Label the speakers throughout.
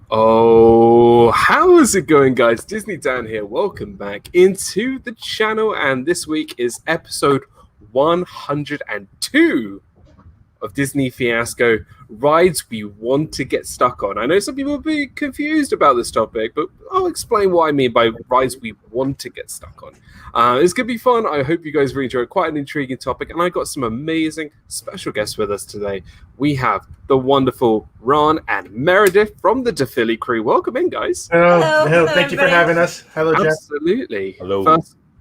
Speaker 1: Oh, how is it going, guys? Disney Dan here. Welcome back into the channel, and this week is episode 102 of Disney Fiasco, rides we want to get stuck on. I know some people will be confused about this topic, but I'll explain what I mean by rides we want to get stuck on. It's going to be fun. I hope you guys really enjoy it. Quite an intriguing topic, and I got some amazing special guests with us today. We have the wonderful Ron and Meredith from the DePhilly crew. Welcome in, guys.
Speaker 2: Hello. Thank you for having us. Hello, Jeff.
Speaker 1: Absolutely.
Speaker 3: Hello.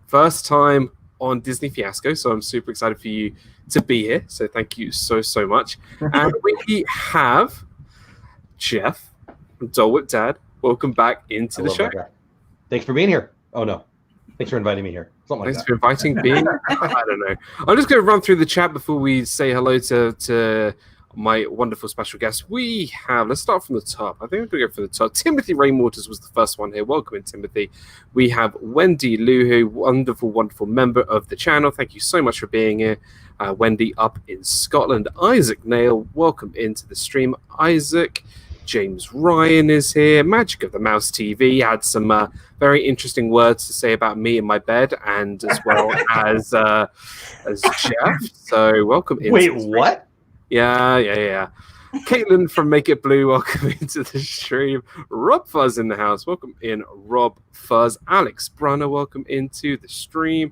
Speaker 1: First time on Disney Fiasco, so I'm super excited for you to be here. So thank you so much. And we have Jeff from Dole Whip Dad. Welcome back into the show.
Speaker 3: Thanks for being here. Oh no, thanks for inviting me here. Something
Speaker 1: Thanks
Speaker 3: like
Speaker 1: for inviting me. I don't know. I'm just going to run through the chat before we say hello to my wonderful special guest. We have, let's start from the top. I think I'm going to go for the top. Timothy Rainwaters was the first one here. Welcome in, Timothy. We have Wendy Luhu, wonderful member of the channel. Thank you so much for being here. Wendy up in Scotland. Isaac Nail, welcome into the stream. Isaac. James Ryan is here. Magic of the Mouse TV had some very interesting words to say about me in my bed, and as well as Jeff. So welcome in.
Speaker 3: Wait, what?
Speaker 1: Yeah. Caitlin from Make It Blue, welcome into the stream. RobFuz in the house, welcome in, RobFuz. Alex Brunner, welcome into the stream.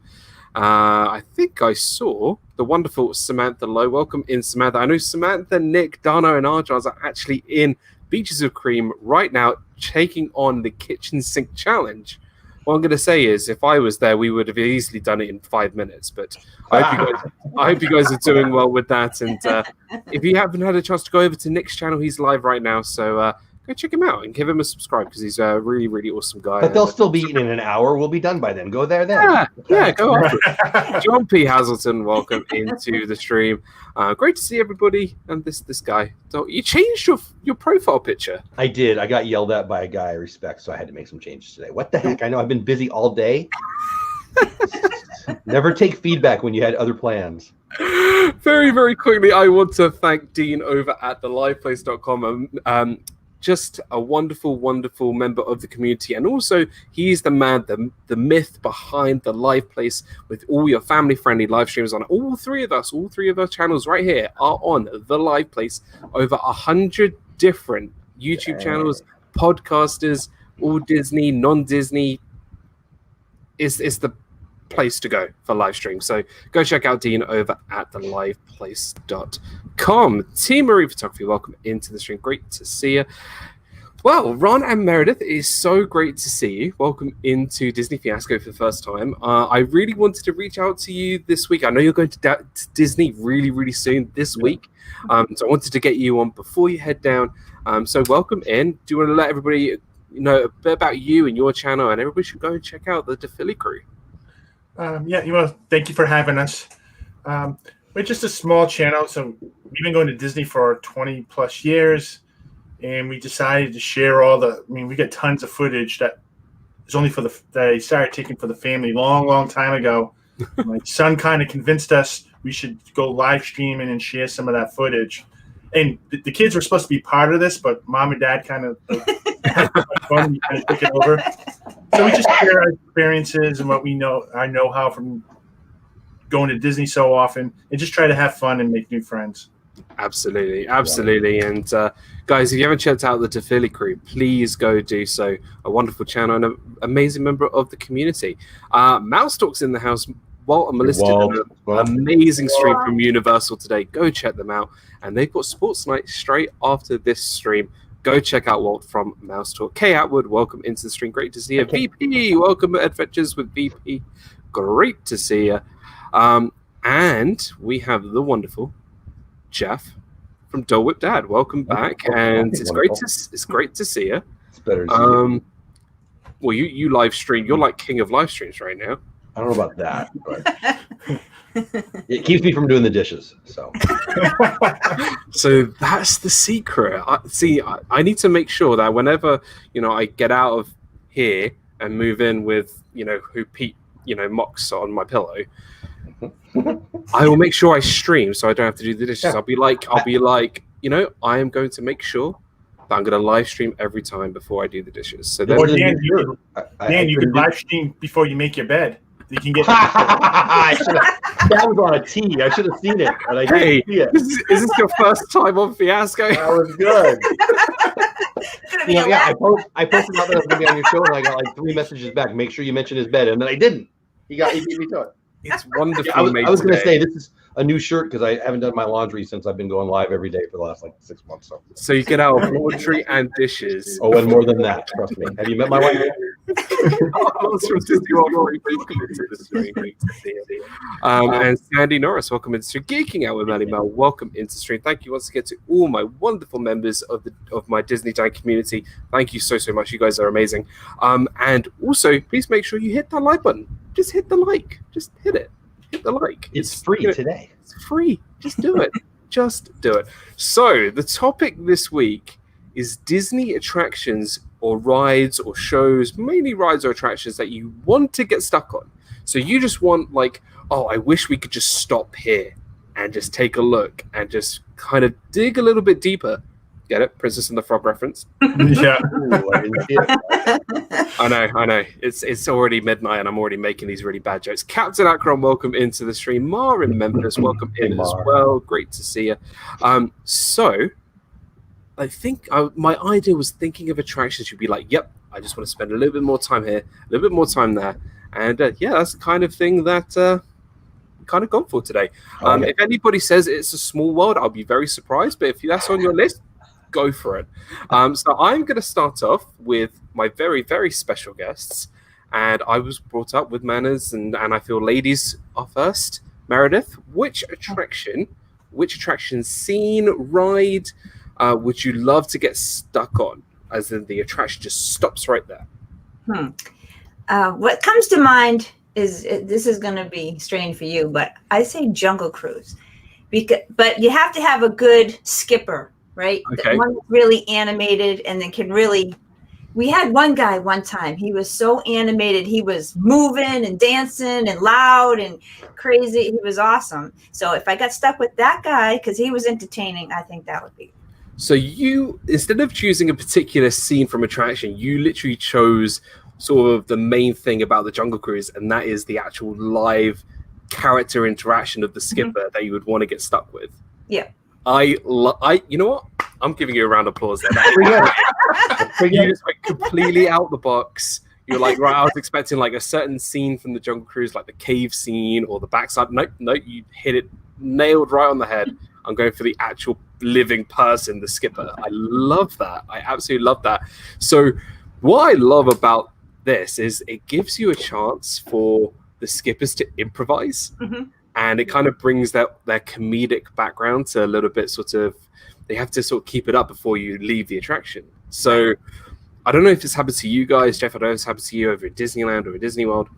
Speaker 1: I think I saw the wonderful Samantha Lowe. Welcome in, Samantha. I know Samantha, Nick, Dano, and Arjars are actually in Beaches of Cream right now, taking on the kitchen sink challenge. What I'm going to say is, if I was there, we would have easily done it in 5 minutes. But I hope you guys are doing well with that. And if you haven't had a chance to go over to Nick's channel, he's live right now. So go check him out and give him a subscribe, because he's a really awesome guy.
Speaker 3: But they'll still be eating in an hour. We'll be done by then. Go there then.
Speaker 1: Yeah, go after it. John P. Hazelton, welcome into the stream. Great to see everybody. And this guy. So you changed your profile picture.
Speaker 3: I did. I got yelled at by a guy I respect, so I had to make some changes today. What the heck? I know I've been busy all day. Never take feedback when you had other plans.
Speaker 1: Very quickly, I want to thank Dean over at theliveplace.com. Just a wonderful member of the community, and also he's the man, the myth behind the Live Place, with all your family-friendly live streams on it. All three of our channels right here are on the Live Place. Over 100 different YouTube channels, podcasters, all Disney, non-Disney. Is the place to go for live stream. So go check out Dean over at theliveplace.com. Team Marie Photography, welcome into the stream. Great to see you. Well, Ron and Meredith, it is so great to see you. Welcome into Disney Fiasco for the first time. I really wanted to reach out to you this week. I know you're going to Disney really soon this week. So I wanted to get you on before you head down. So welcome in. Do you want to let everybody know a bit about you and your channel, and everybody should go and check out the DePhilly crew?
Speaker 2: Thank you for having us. We're just a small channel, so we've been going to Disney for 20 plus years, and we decided to share we get tons of footage that is only that I started taking for the family long time ago. My son kind of convinced us we should go live streaming and share some of that footage. And the kids were supposed to be part of this, but mom and dad kind of had fun and took it over. So we just share our experiences and what we know, our know-how from going to Disney so often, and just try to have fun and make new friends.
Speaker 1: Absolutely. And guys, if you haven't checked out the DePhilly crew, please go do so. A wonderful channel and an amazing member of the community. Mouse Talk's in the house. Walt and Melissa did an amazing stream from Universal today. Go check them out. And they've got Sports Night straight after this stream. Go check out Walt from Mouse Talk. Kay Atwood, welcome into the stream. Great to see you. VP, welcome to Adventures with VP. Great to see you. And we have the wonderful Jeff from Dole Whip Dad. Welcome back. And it's great to see you.
Speaker 3: It's better to see you.
Speaker 1: Well, you live stream. You're like king of live streams right now.
Speaker 3: I don't know about that, but it keeps me from doing the dishes. So
Speaker 1: that's the secret. I need to make sure that whenever I get out of here and move in with who Pete mocks on my pillow, I will make sure I stream so I don't have to do the dishes. I'll be like, I am going to make sure But I'm going to live stream every time before I do the dishes. So
Speaker 2: Or
Speaker 1: then,
Speaker 2: Dan, you can live stream before you make your bed. You can get.
Speaker 3: That was on a tee. I should have seen it, but I didn't see it.
Speaker 1: is this your first time on Fiasco?
Speaker 3: That was good. I posted out that I was going to be on your show, and I got like 3 messages back. Make sure you mention his bed, and then I didn't. He beat me to it.
Speaker 1: It's wonderful.
Speaker 3: I was going to say this is a new shirt because I haven't done my laundry since I've been going live every day for the last like 6 months.
Speaker 1: So you get out laundry and dishes.
Speaker 3: Oh, and more than that, trust me. Have you met my wife?
Speaker 1: And Sandy Norris, welcome into Geeking Out with Maddie Mel. Welcome into stream. Thank you once again to all my wonderful members of my DIZNEYDAN community. Thank you so much. You guys are amazing. And also, please make sure you hit that like button. Just hit the like. Just hit it. Hit the like.
Speaker 3: It's free today.
Speaker 1: It's free. Just do it. Just do it. So the topic this week is Disney attractions or rides or shows, mainly rides or attractions that you want to get stuck on. So you just want like, oh, I wish we could just stop here and just take a look and just kind of dig a little bit deeper. Get it? Princess and the Frog reference.
Speaker 2: Yeah.
Speaker 1: I know. It's already midnight and I'm already making these really bad jokes. Captain Akron, welcome into the stream. Mar in Memphis, welcome in as well. Great to see you. So I think my idea was thinking of attractions. You'd be like, yep, I just want to spend a little bit more time here, a little bit more time there. And yeah, that's the kind of thing that kind of gone for today. If anybody says it's a small world, I'll be very surprised. But if that's on your list, go for it. So I'm going to start off with my very, very special guests. And I was brought up with manners, and I feel ladies are first. Meredith, which attraction, scene, ride would you love to get stuck on? As in the attraction just stops right there.
Speaker 4: What comes to mind is, this is going to be strange for you, but I say Jungle Cruise. But you have to have a good skipper, right?
Speaker 1: Okay.
Speaker 4: One that's really animated and then can really... We had one guy one time. He was so animated. He was moving and dancing and loud and crazy. He was awesome. So if I got stuck with that guy, because he was entertaining, I think that would be...
Speaker 1: So you, instead of choosing a particular scene from attraction, you literally chose sort of the main thing about the Jungle Cruise, and that is the actual live character interaction of the skipper that you would want to get stuck with.
Speaker 4: Yeah.
Speaker 1: You know what? I'm giving you a round of applause there. You just went completely out the box. You're like, right, I was expecting like a certain scene from the Jungle Cruise, like the cave scene or the backside. Nope, you hit it nailed right on the head. I'm going for the actual living person, the skipper. I love that. I absolutely love that. So what I love about this is it gives you a chance for the skippers to improvise. And it kind of brings their comedic background to a little bit sort of, they have to sort of keep it up before you leave the attraction. So I don't know if this happened to you guys, Jeff. I don't know if it's happened to you over at Disneyland or at Disney World.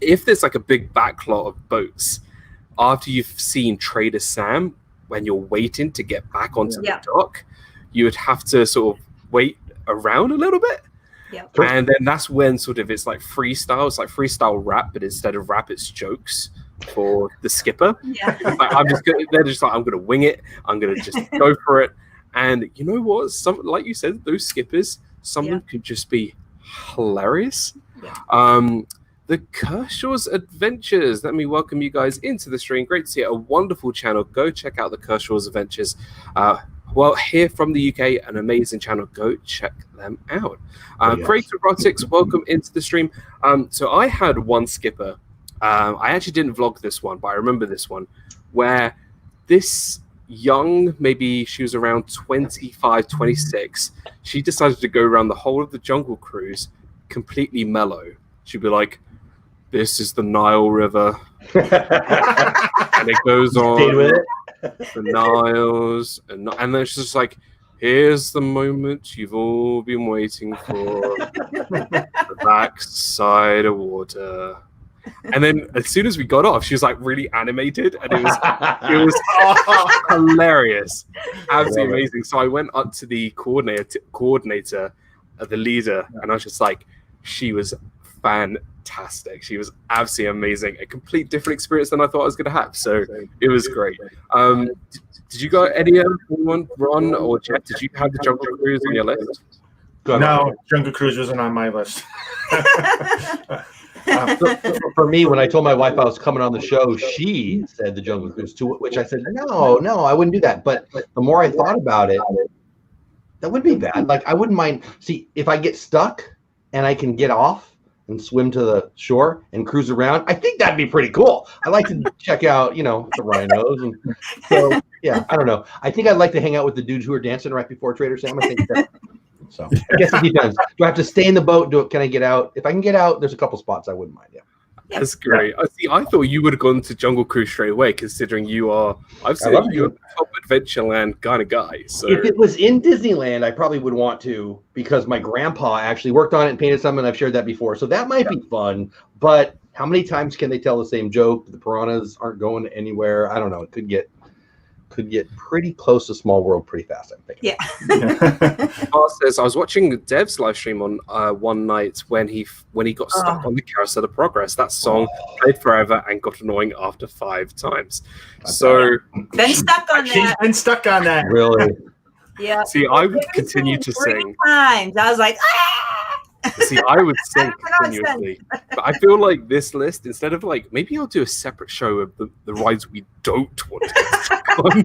Speaker 1: If there's like a big backlot of boats, after you've seen Trader Sam, when you're waiting to get back onto the dock, you would have to sort of wait around a little bit. And then that's when sort of it's like freestyle. It's like freestyle rap, but instead of rap, it's jokes for the skipper. They're just like, I'm gonna wing it. I'm gonna just go for it. And you know what? Like you said, those skippers, some of them could just be hilarious. The Kershaw's Adventures. Let me welcome you guys into the stream. Great to see it. A wonderful channel. Go check out the Kershaw's Adventures. Well, here from the UK, an amazing channel. Go check them out. Craig Erotics, welcome into the stream. So I had one skipper. I actually didn't vlog this one, but I remember this one, where this young, maybe she was around 25, 26, she decided to go around the whole of the Jungle Cruise completely mellow. She'd be like, this is the Nile River. And it goes on.
Speaker 3: With it.
Speaker 1: The Niles. And then it's just like, here's the moment you've all been waiting for. The backside of water. And then as soon as we got off, she was like really animated, and it was hilarious, absolutely amazing. So I went up to the coordinator, the leader, and I was just like, she was fantastic. She was absolutely amazing. A complete different experience than I thought I was going to have. So it was great. Did you got anyone, Ron or Jeff? Did you have the Jungle Cruise on your list?
Speaker 2: No, Jungle Cruise wasn't on my list.
Speaker 3: For me, when I told my wife I was coming on the show, she said the Jungle Cruise, to which I said, no, I wouldn't do that. But the more I thought about it, that would be bad. Like, I wouldn't mind. See, if I get stuck and I can get off and swim to the shore and cruise around, I think that'd be pretty cool. I like to check out, the rhinos. And so, yeah, I don't know. I think I'd like to hang out with the dudes who are dancing right before Trader Sam. I think that. So I guess it depends. Do I have to stay in the boat? Can I get out? If I can get out, there's a couple spots I wouldn't mind. Yeah.
Speaker 1: That's great. I thought you would have gone to Jungle Cruise straight away, considering you're a top Adventureland kind of guy. So
Speaker 3: if it was in Disneyland, I probably would want to, because my grandpa actually worked on it and painted some, and I've shared that before. So that might be fun. But how many times can they tell the same joke? The piranhas aren't going anywhere. I don't know. It could get pretty close to Small World pretty fast, I'm thinking.
Speaker 4: Yeah.
Speaker 1: I was watching Dev's live stream on one night when he got stuck on the Carousel of Progress. That song played forever and got annoying after 5 times. So
Speaker 4: been stuck on that.
Speaker 2: She's been stuck on that.
Speaker 3: Really?
Speaker 1: Yeah. See, I would continue to sing.
Speaker 4: Times. I was like,
Speaker 1: See, I would sing continuously. But I feel like this list, instead of maybe I'll do a separate show of the rides we don't want to get stuck on.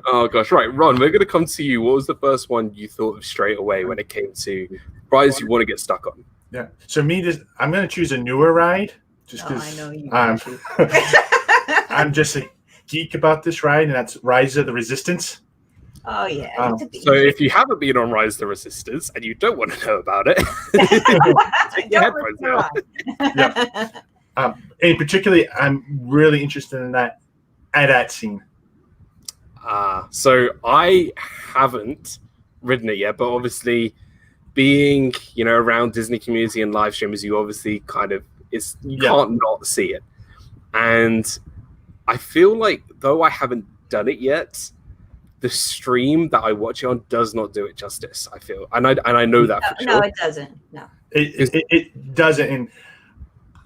Speaker 1: Oh gosh, right, Ron, we're gonna come to you. What was the first one you thought of straight away when it came to rides you want to get stuck on?
Speaker 2: Yeah. So I'm gonna choose a newer ride just because I'm just a geek about this ride, and that's Rise of the Resistance.
Speaker 4: Oh yeah.
Speaker 1: So if you haven't been on Rise of the Resistance and you don't want to know about it, take your headphones out.
Speaker 2: Yeah. And particularly, I'm really interested in that AT-AT scene.
Speaker 1: So I haven't ridden it yet, but obviously, being around Disney community and live streamers, you obviously can't not see it. And I feel like, though I haven't done it yet, the stream that I watch it on does not do it justice, I feel. And I know that for sure.
Speaker 4: No, it doesn't. No.
Speaker 2: It doesn't. And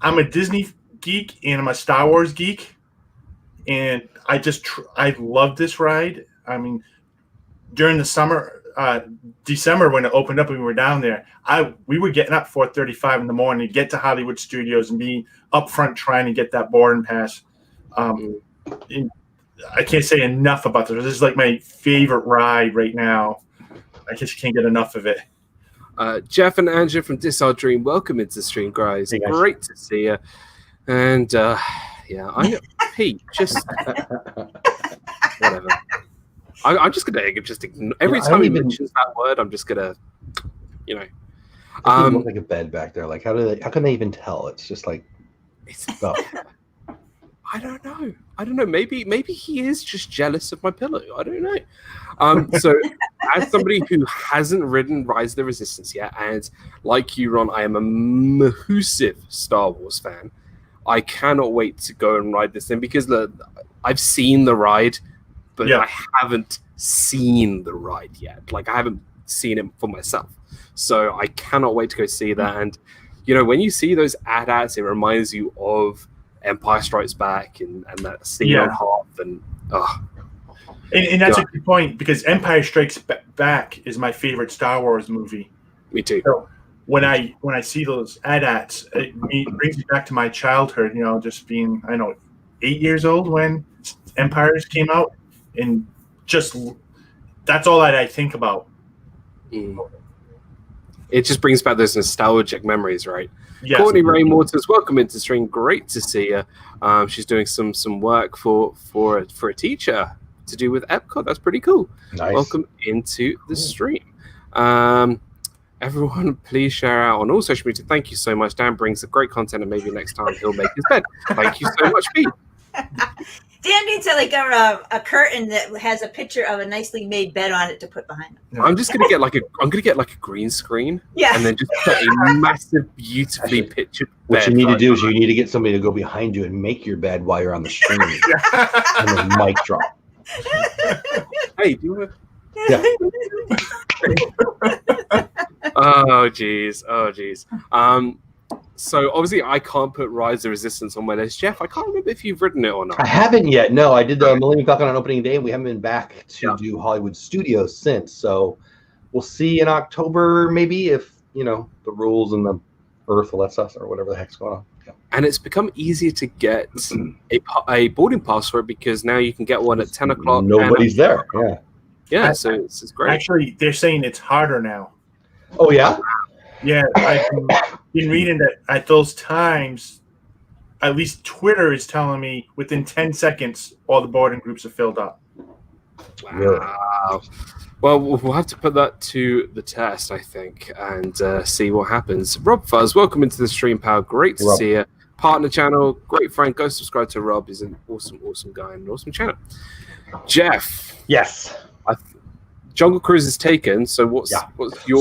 Speaker 2: I'm a Disney geek and I'm a Star Wars geek. And I love this ride. I mean, during the summer, December, when it opened up and we were down there, we were getting up 4:35 in the morning to get to Hollywood Studios and be up front trying to get that boarding pass. I can't say enough about this. This is like my favorite ride right now. I just can't get enough of it.
Speaker 1: Jeff and Andrew from This Our Dream, welcome into the stream, guys.
Speaker 3: Hey, guys.
Speaker 1: Great to see you. And I know, Pete, just whatever. I'm just gonna ignore every time he mentions that word. I'm just gonna,
Speaker 3: It looks like a bed back there. Like, how can they even tell? It's just like stuff.
Speaker 1: I don't know. Maybe he is just jealous of my pillow. I don't know. So as somebody who hasn't ridden Rise of the Resistance yet, and like you, Ron, I am a massive Star Wars fan. I cannot wait to go and ride this thing because I've seen the ride, but I haven't seen the ride yet. Like, I haven't seen it for myself. So I cannot wait to go see that. And, when you see those AT-ATs, it reminds you of Empire Strikes Back and that scene on Hoth. And
Speaker 2: that's a good point, because Empire Strikes Back is my favorite Star Wars movie.
Speaker 1: Me too.
Speaker 2: So when I see those AT-ATs, it brings me back to my childhood, just being, 8 years old when Empires came out, and just that's all that I think about.
Speaker 1: It just brings back those nostalgic memories, right?
Speaker 2: Yes.
Speaker 1: Courtney Ray Mortars, welcome into the stream. Great to see you. She's doing some work for a teacher to do with Epcot. That's pretty cool.
Speaker 3: Nice.
Speaker 1: Welcome into the stream. Everyone, please share out on all social media. Thank you so much. Dan brings great content, and maybe next time he'll make his bed. Thank you so much, Pete.
Speaker 4: Dan needs a curtain that has a picture of a nicely made bed on it to put behind him.
Speaker 1: I'm just gonna get like a green screen, and then just put a massive, beautifully pictured bed.
Speaker 3: What you need to do is you need to get somebody to go behind you and make your bed while you're on the stream, and then mic drop.
Speaker 1: Hey, do you want to?
Speaker 3: Yeah.
Speaker 1: Oh geez. So obviously I can't put Rise of Resistance on my list. Jeff, I can't remember if you've written it or not.
Speaker 3: I haven't yet. No, I did the Millennium Falcon on opening day, and we haven't been back to do Hollywood Studios since. So we'll see in October, maybe, if the rules and the Earth will let us, or whatever the heck's going on. Yeah.
Speaker 1: And it's become easier to get a boarding pass for it because now you can get one at 10 o'clock.
Speaker 3: Nobody's there. Yeah.
Speaker 1: Yeah, so it's great.
Speaker 2: Actually, they're saying it's harder now.
Speaker 3: Oh yeah.
Speaker 2: Yeah, I've been reading that at those times, at least Twitter is telling me within 10 seconds, all the boarding groups are filled up.
Speaker 1: Wow. Well, we'll have to put that to the test, I think, and see what happens. RobFuz, welcome into the stream, pal. Great to see you. Partner channel, great friend. Go subscribe to Rob. He's an awesome guy and an awesome channel. Jeff.
Speaker 3: Yes.
Speaker 1: Jungle Cruise is taken. So what's your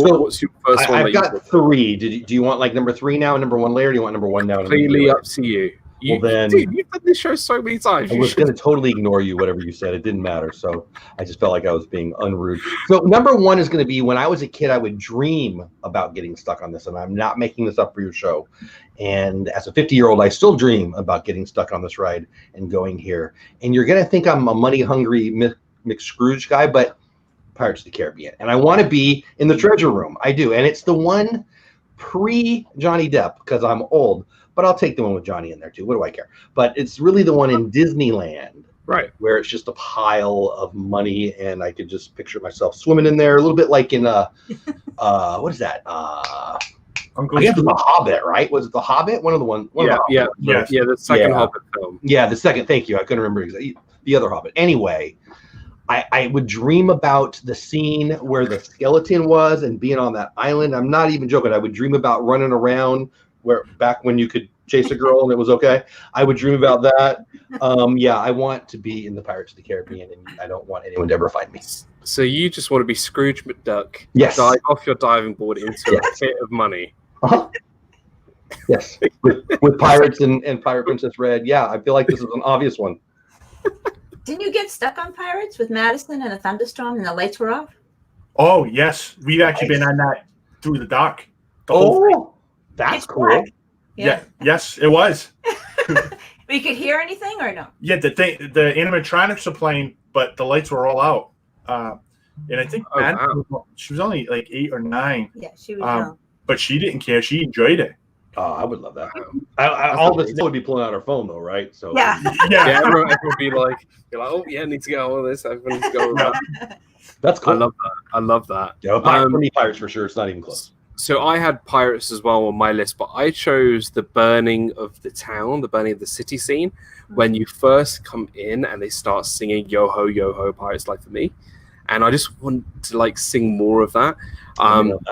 Speaker 1: first one?
Speaker 3: I've got 3. Do you want like number 3 now and number 1 later? Or do you want number 1 now? And
Speaker 1: Completely up to you.
Speaker 3: Well, then,
Speaker 1: dude, you've done this show so many times.
Speaker 3: I was going to totally ignore you, whatever you said. It didn't matter. So I just felt like I was being unrude. So number 1 is going to be, when I was a kid, I would dream about getting stuck on this. And I'm not making this up for your show. And as a 50-year-old, I still dream about getting stuck on this ride and going here. And you're going to think I'm a money-hungry McScrooge guy, but Pirates of the Caribbean. And I want to be in the treasure room. I do. And it's the one pre-Johnny Depp, because I'm old. But I'll take the one with Johnny in there too. What do I care? But it's really the one in Disneyland,
Speaker 1: right? Where
Speaker 3: it's just a pile of money, and I could just picture myself swimming in there, a little bit like in what is that? I guess it's The Hobbit, right? Was it The Hobbit? One of the ones.
Speaker 1: Yeah, the second Hobbit film.
Speaker 3: Yeah, the second. Thank you. I couldn't remember exactly the other Hobbit. Anyway, I would dream about the scene where the skeleton was and being on that island. I'm not even joking. I would dream about running around back when you could chase a girl and it was okay. I would dream about that. I want to be in the Pirates of the Caribbean, and I don't want anyone to ever find me.
Speaker 1: So you just want to be Scrooge McDuck,
Speaker 3: yes,
Speaker 1: dive off your diving board into a pit of money.
Speaker 3: Yes, with pirates and Pirate Princess Red. Yeah, I feel like this is an obvious one.
Speaker 4: Didn't you get stuck on Pirates with Madison and a thunderstorm and the lights were off?
Speaker 2: Oh yes, we've actually been on that through the dock.
Speaker 3: That's cool.
Speaker 2: Yeah. Yes, it was.
Speaker 4: We could hear anything or no?
Speaker 2: Yeah, the animatronics were playing, but the lights were all out. And I think she was only like 8 or 9.
Speaker 4: Yeah, she was young.
Speaker 2: But she didn't care. She enjoyed it.
Speaker 3: Oh, I would love that. All of us would be pulling out our phone though, right? So
Speaker 4: yeah.
Speaker 1: Everyone would be like, oh yeah, I need to get all this. Everyone needs to go.
Speaker 3: That's cool.
Speaker 1: I love that.
Speaker 3: Yeah, for me, Pirates for sure. It's not even close.
Speaker 1: So I had Pirates as well on my list, but I chose the burning of the town, the burning of the city scene, when you first come in and they start singing "Yo ho, yo ho, Pirates Life for Me," and I just want to sing more of that.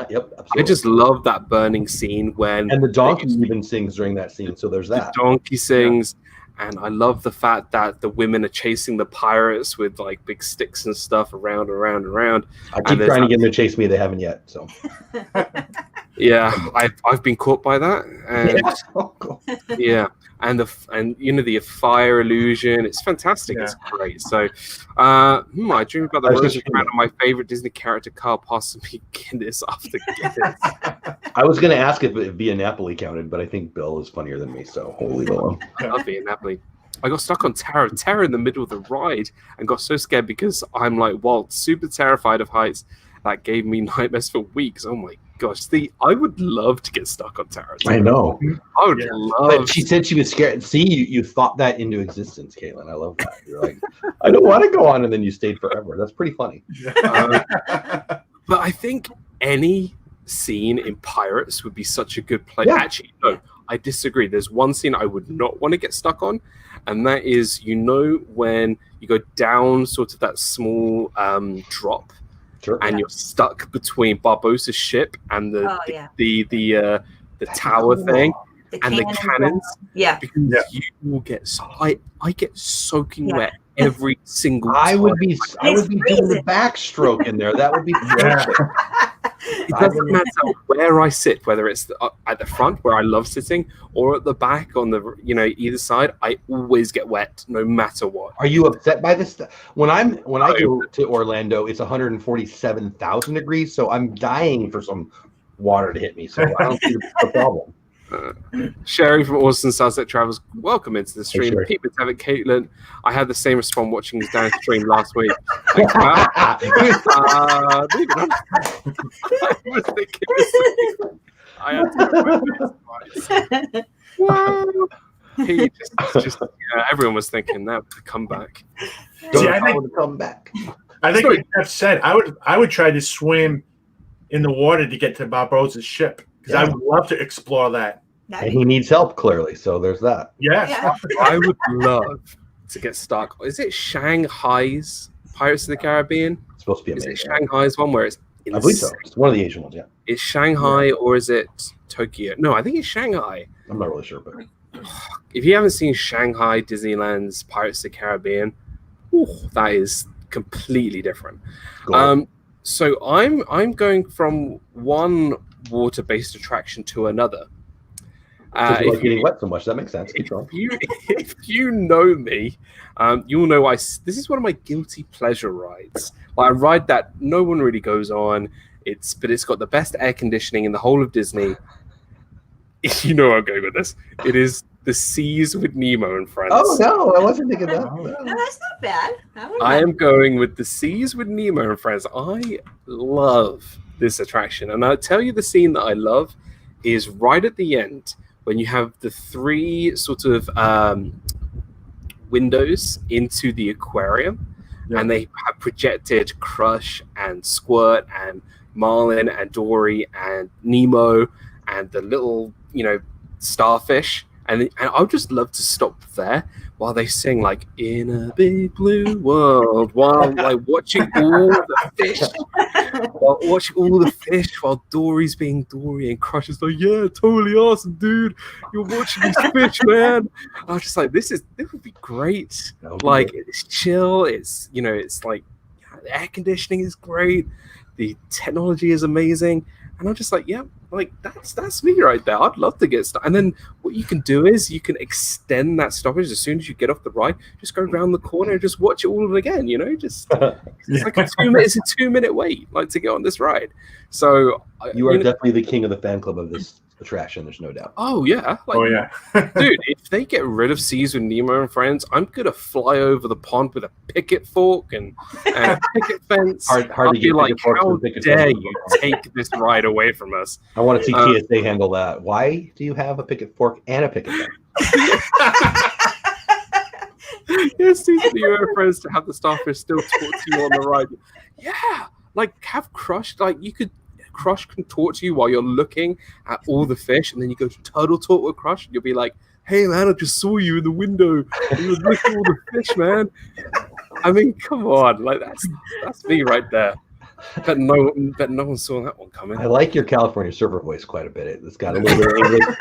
Speaker 3: Yep,
Speaker 1: I just love that burning scene
Speaker 3: and the donkey even sings during that scene. So there's that.
Speaker 1: The donkey sings. And I love the fact that the women are chasing the pirates with big sticks and stuff around.
Speaker 3: I keep trying to get them to chase me. They haven't yet. So
Speaker 1: yeah, I've been caught by that. And yeah. And the fire illusion, it's fantastic. Yeah. It's great. So I dream about the Rose Crown, my favorite Disney character, Carl possibly Guinness after Guinness.
Speaker 3: I was going to ask if Via Napoli counted, but I think Bill is funnier than me, so we'll leave it alone.
Speaker 1: I love Via Napoli. I got stuck on Terror in the middle of the ride and got so scared because I'm like Walt, super terrified of heights. That gave me nightmares for weeks. Oh my gosh, I would love to get stuck on Terror.
Speaker 3: I know.
Speaker 1: I would love.
Speaker 3: But she said she was scared. See, you thought that into existence, Caitlin. I love that. You're like, I don't want to go on, and then you stayed forever. That's pretty funny.
Speaker 1: But I think any scene in Pirates would be such a good play. Yeah. Actually, no, I disagree. There's one scene I would not want to get stuck on, and that is, when you go down sort of that small drop. Sure. And you're stuck between Barbossa's ship and the tower thing and the cannons.
Speaker 4: Yeah.
Speaker 1: Because you will get I get soaking wet every single time.
Speaker 3: I would be doing the backstroke in there. That would be perfect.
Speaker 1: It doesn't matter where I sit, whether it's at the front where I love sitting or at the back on the either side. I always get wet no matter what.
Speaker 3: Are you upset by this? When I go to Orlando, it's 147,000 degrees, so I'm dying for some water to hit me, so I don't see the problem.
Speaker 1: Sherry from Austin Sunset Travels, welcome into the stream.
Speaker 3: Sherry.
Speaker 1: Pete McTavish, Caitlin, I had the same response watching his down stream last week. Thanks, Matt. Believe it or not, I was thinking the same. I had to go wow. He just everyone was thinking that would come back.
Speaker 2: See, I think,
Speaker 3: to come back.
Speaker 2: I think what Jeff said, I would try to swim in the water to get to Bob Rose's ship because I would love to explore that.
Speaker 3: And he needs help clearly, so there's that.
Speaker 2: Yeah.
Speaker 1: I would love to get stuck. Is it Shanghai's Pirates of the Caribbean?
Speaker 3: It's supposed to be
Speaker 1: Is
Speaker 3: amazing.
Speaker 1: it Shanghai's one where it's
Speaker 3: I believe so. It's one of the Asian ones, yeah.
Speaker 1: Is Shanghai or is it Tokyo? No, I think it's Shanghai.
Speaker 3: I'm not really sure, but
Speaker 1: If you haven't seen Shanghai Disneyland's Pirates of the Caribbean, that is completely different.
Speaker 3: cool.
Speaker 1: So I'm going from one water-based attraction to another.
Speaker 3: Because you like getting wet so much, that makes sense.
Speaker 1: If you know me, you'll know this is one of my guilty pleasure rides. Like a ride that no one really goes on. But it's got the best air conditioning in the whole of Disney. You know where I'm going with this. It is the Seas with Nemo and Friends.
Speaker 3: Oh no, I wasn't thinking that.
Speaker 4: No, that's not bad.
Speaker 1: I am going with the Seas with Nemo and Friends. I love this attraction, and I'll tell you the scene that I love is right at the end when you have the three sort of windows into the aquarium, and they have projected Crush and Squirt and Marlin and Dory and Nemo and the little, starfish. And I would just love to stop there while they sing like "In a Big Blue World," while like watching all the fish, while Dory's being Dory and Crush is like, "Yeah, totally awesome, dude. You're watching these fish, man." I was just like, this would be great. Like it's chill. It's it's like the air conditioning is great. The technology is amazing. And I'm just like, yeah, like that's me right there. I'd love to get stuck. And then what you can do is you can extend that stoppage as soon as you get off the ride. Just go around the corner and just watch it all again. Just it's like a 2-minute wait, like to get on this ride. So
Speaker 3: you are definitely the king of the fan club of this attraction. There's no doubt.
Speaker 1: Oh yeah, dude. If they get rid of Seas with Nemo and Friends, I'm gonna fly over the pond with a picket fork and picket fence.
Speaker 3: Hard
Speaker 1: I'll
Speaker 3: to
Speaker 1: be
Speaker 3: get
Speaker 1: like, how dare
Speaker 3: you
Speaker 1: you take this ride away from us?
Speaker 3: I want to see TSA handle that. Why do you have a picket fork and a picket fence?
Speaker 1: Yes, Seas with Nemo and Friends to have the starfish still talk to you on the ride. Yeah, like have Crush. Like you could. Crush can talk to you while you're looking at all the fish, and then you go to turtle talk with Crush, and you'll be like, "Hey man, I just saw you in the window. You were looking at all the fish, man." I mean, come on, like that's me right there. Bet no one saw that one coming.
Speaker 3: I like your California surfer voice quite a bit. It's got a little bit of English.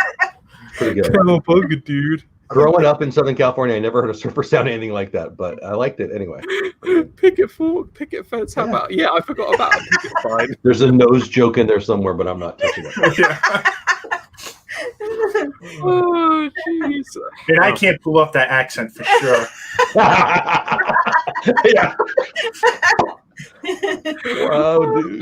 Speaker 3: Pretty good.
Speaker 1: Cowabunga, dude.
Speaker 3: Growing up in Southern California, I never heard a surfer sound anything like that, but I liked it anyway.
Speaker 1: Picket fork, picket fence. How about? Yeah, I forgot about a picket sign.
Speaker 3: There's a nose joke in there somewhere, but I'm not touching it.
Speaker 1: Oh, jeez.
Speaker 2: And I can't pull off that accent for sure.
Speaker 3: Yeah. Wow, dude.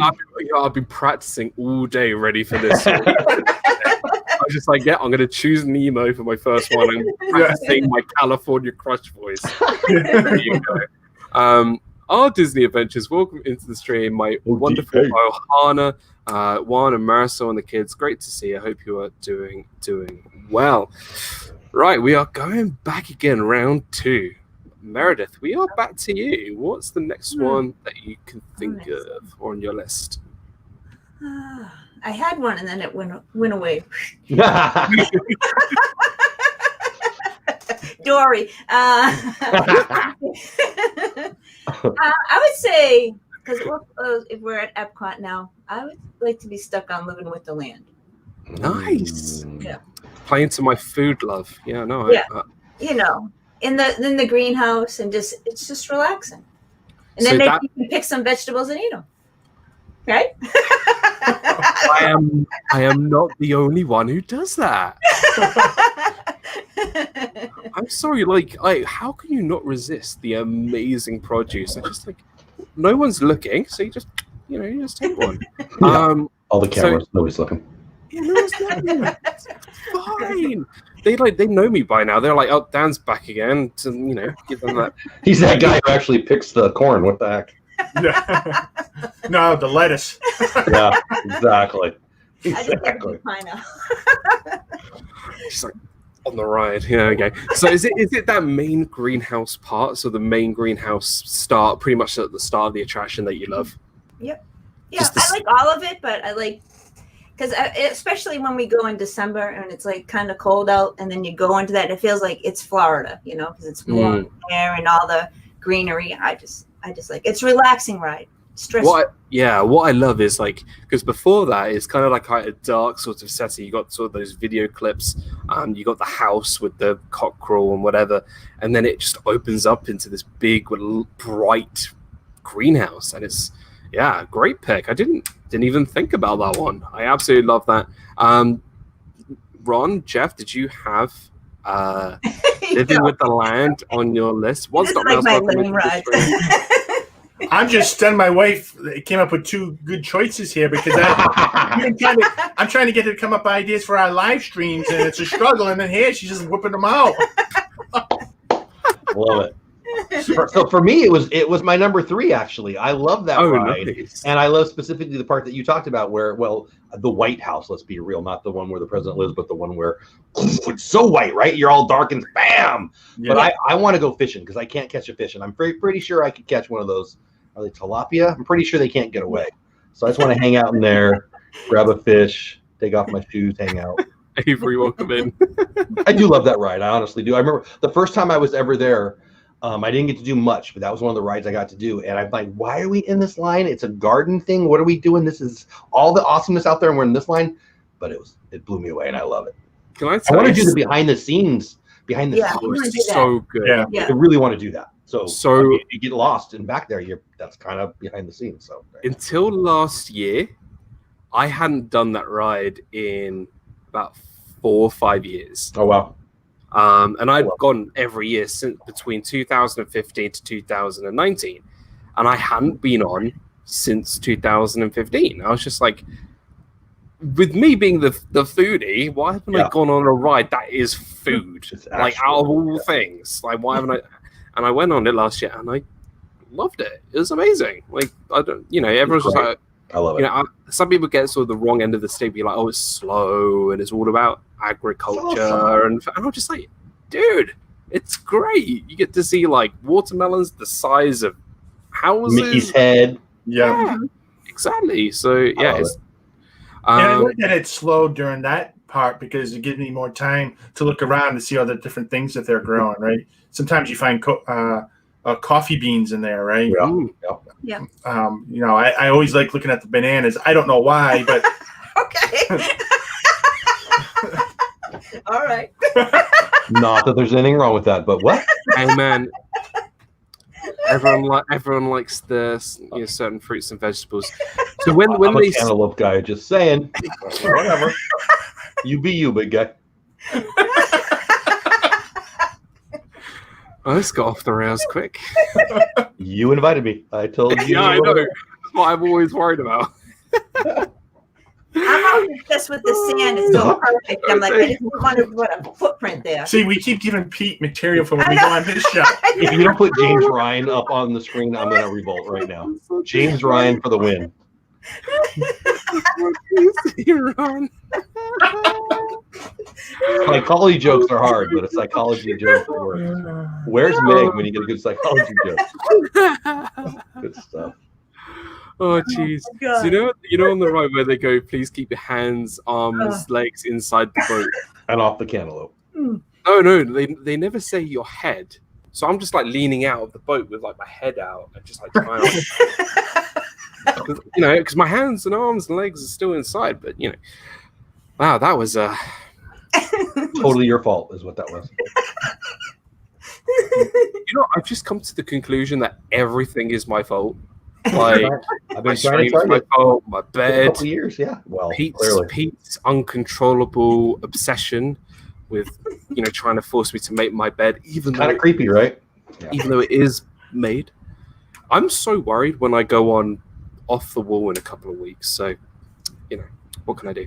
Speaker 1: I've been practicing all day ready for this. I was just like, yeah, I'm going to choose Nemo for my first one and practicing my California Crush voice. There you go. Our Disney Adventures, welcome into the stream. My wonderful Ohana, Juan and Marisol and the kids. Great to see you. I hope you are doing well. Right, we are going back again, round 2. Meredith, we are back to you. What's the next one that you can think of on your list?
Speaker 4: I had one and then it went away. Dory. I would say, because if we're at Epcot now, I would like to be stuck on Living with the Land.
Speaker 1: Nice.
Speaker 4: Yeah.
Speaker 1: Playing to my food love. Yeah, no.
Speaker 4: Yeah. In the greenhouse and it's just relaxing. And then maybe you can pick some vegetables and eat them. Right?
Speaker 1: I am not the only one who does that. I'm sorry, like how can you not resist the amazing produce? It's just like no one's looking, so you just take one.
Speaker 3: All the cameras, nobody's looking.
Speaker 1: Yeah, no one's looking. It's fine. They know me by now. They're like, oh, Dan's back again. To give them that.
Speaker 3: He's that guy who actually picks the corn. What the heck?
Speaker 2: No, the lettuce.
Speaker 3: Yeah, exactly.
Speaker 4: Exactly.
Speaker 1: She's like on the ride. Yeah, okay. So is it that main greenhouse part? So the main greenhouse start, pretty much at the start of the attraction that you love.
Speaker 4: Yep. Yeah, I like all of it, but I like because especially when we go in December and it's like kind of cold out, and then you go into that, it feels like it's Florida, because it's warm air and all the greenery. I just like it's a relaxing ride. Stress.
Speaker 1: What I love is because before that it's kind of like a dark sort of setting. You got sort of those video clips, you got the house with the cockerel and whatever, and then it just opens up into this big bright greenhouse, and it's great pick. I didn't even think about that one. I absolutely love that. Ron, Jeff, did you have Living with the Land on your list?
Speaker 4: This is like my living ride.
Speaker 2: I'm just stunned. My wife came up with two good choices here because I'm trying to get her to come up with ideas for our live streams, and it's a struggle. And then here she's just whipping them out.
Speaker 3: Love it. So for me, it was my number 3 actually. I love that ride, nice. And I love specifically the part that you talked about, where the White House. Let's be real, not the one where the president lives, but the one where it's so white, right? You're all dark and bam. Yeah. But I want to go fishing because I can't catch a fish, and I'm pretty sure I could catch one of those. Are they tilapia? I'm pretty sure they can't get away. So I just want to hang out in there, grab a fish, take off my shoes, hang out.
Speaker 1: Avery, welcome in.
Speaker 3: I do love that ride. I honestly do. I remember the first time I was ever there. I didn't get to do much, but that was one of the rides I got to do. And I'm like, why are we in this line? It's a garden thing. What are we doing? This is all the awesomeness out there, and we're in this line. But it blew me away, and I love it.
Speaker 1: Can I
Speaker 3: want to do the behind the scenes. It's
Speaker 1: so good.
Speaker 3: Yeah. I really want to do that. So you get lost and back there, that's kind of behind the scenes. So
Speaker 1: until last year, I hadn't done that ride in about 4 or 5 years.
Speaker 3: Oh wow.
Speaker 1: And I've gone every year since between 2015 to 2019, and I hadn't been on since 2015. I was just like, with me being the foodie, why haven't I gone on a ride that is food? Like out of all things, like why haven't I? And I went on it last year, and I loved it. It was amazing. Like everyone's just like,
Speaker 3: I love it.
Speaker 1: Some people get sort of the wrong end of the stick, be like, oh, it's slow and it's all about agriculture, and I'm just like, dude, it's great. You get to see like watermelons the size of houses.
Speaker 3: Mickey's head.
Speaker 2: Yeah,
Speaker 1: exactly. So yeah,
Speaker 2: and I like that it's slow during that part because it gives me more time to look around to see all the different things that they're growing. Right. Sometimes you find coffee beans in there, right?
Speaker 4: Yeah.
Speaker 2: I always like looking at the bananas. I don't know why, but
Speaker 4: okay. All right.
Speaker 3: Not that there's anything wrong with that, but what?
Speaker 1: Hey man, everyone likes the certain fruits and vegetables. So when
Speaker 3: I'm
Speaker 1: they
Speaker 3: a cantaloupe guy, just saying, whatever. You be you, big guy.
Speaker 1: Oh, this got off the rails quick.
Speaker 3: You invited me. I told you.
Speaker 1: Yeah, I know. That's what I'm always worried about.
Speaker 4: I'm always obsessed with the sand. It's so perfect. I'm like, I just want to put a footprint there.
Speaker 2: See, we keep giving Pete material for when we go on his show.
Speaker 3: If you don't put James Ryan up on the screen, I'm going to revolt right now. James Ryan for the win. Psychology jokes are hard, but a psychology joke works. Where's Meg when you get a good psychology joke? Good stuff.
Speaker 1: Oh jeez. So you know on the right where they go, please keep your hands, arms, legs inside the boat
Speaker 3: and off the cantaloupe.
Speaker 1: No, they never say your head. So I'm just like leaning out of the boat with like my head out and just like trying to, because my hands and arms and legs are still inside, but wow, that was
Speaker 3: totally your fault is what that was.
Speaker 1: I've just come to the conclusion that everything is my fault. Like
Speaker 3: I've been trying to tell
Speaker 1: my fault, my bed,
Speaker 3: a couple years, yeah. Well,
Speaker 1: Pete's uncontrollable obsession with trying to force me to make my bed, even
Speaker 3: kind of creepy, right?
Speaker 1: Yeah. Even though it is made. I'm so worried when I go on off the wall in a couple of weeks. So you know, what can I do?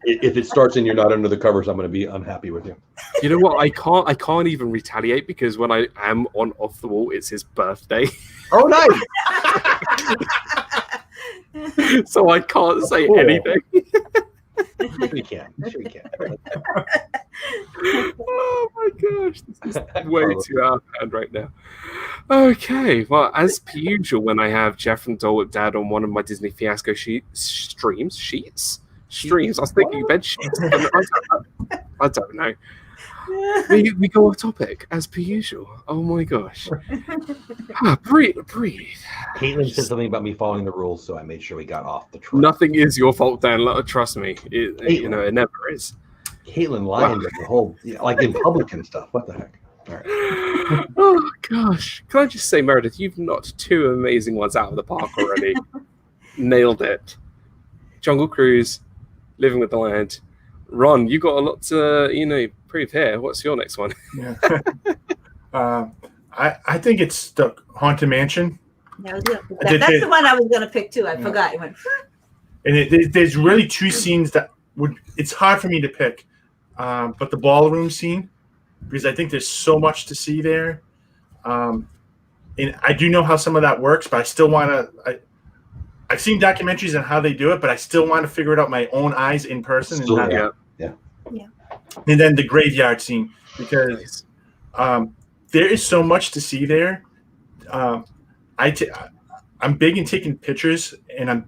Speaker 3: If it starts and you're not under the covers, I'm going to be unhappy with you.
Speaker 1: You know what? I can't even retaliate because when I am on Off the Wall, it's his birthday.
Speaker 3: Oh, nice.
Speaker 1: So I can't say anything.
Speaker 3: Sure you can. Sure you can.
Speaker 1: Oh my gosh, this is way too out of hand right now. Okay, well, as per usual, when I have Jeff and Dole with Dad on one of my Disney Fiasco streams, I was thinking you meant sheets. I don't know. We go off topic as per usual. Oh my gosh. Breathe.
Speaker 3: Caitlin said something about me following the rules, so I made sure we got off the track.
Speaker 1: Nothing is your fault, Dan. Trust me. You know, it never is.
Speaker 3: Caitlin lying the whole, like in public and stuff. What the heck? All right.
Speaker 1: Oh gosh. Can I just say, Meredith, you've knocked two amazing ones out of the park already. Nailed it. Jungle Cruise, Living with the Land. Ron, you got a lot to, prove here. What's your next one?
Speaker 2: Yeah. I think it's the Haunted Mansion.
Speaker 4: That's the one I was going to pick too. I forgot. You went.
Speaker 2: And there's really two scenes that it's hard for me to pick, but the ballroom scene, because I think there's so much to see there, and I do know how some of that works, but I still want to. I've seen documentaries on how they do it, but I still want to figure it out my own eyes in person.
Speaker 1: Yeah.
Speaker 2: And then the graveyard scene, because there is so much to see there. I'm big in taking pictures, and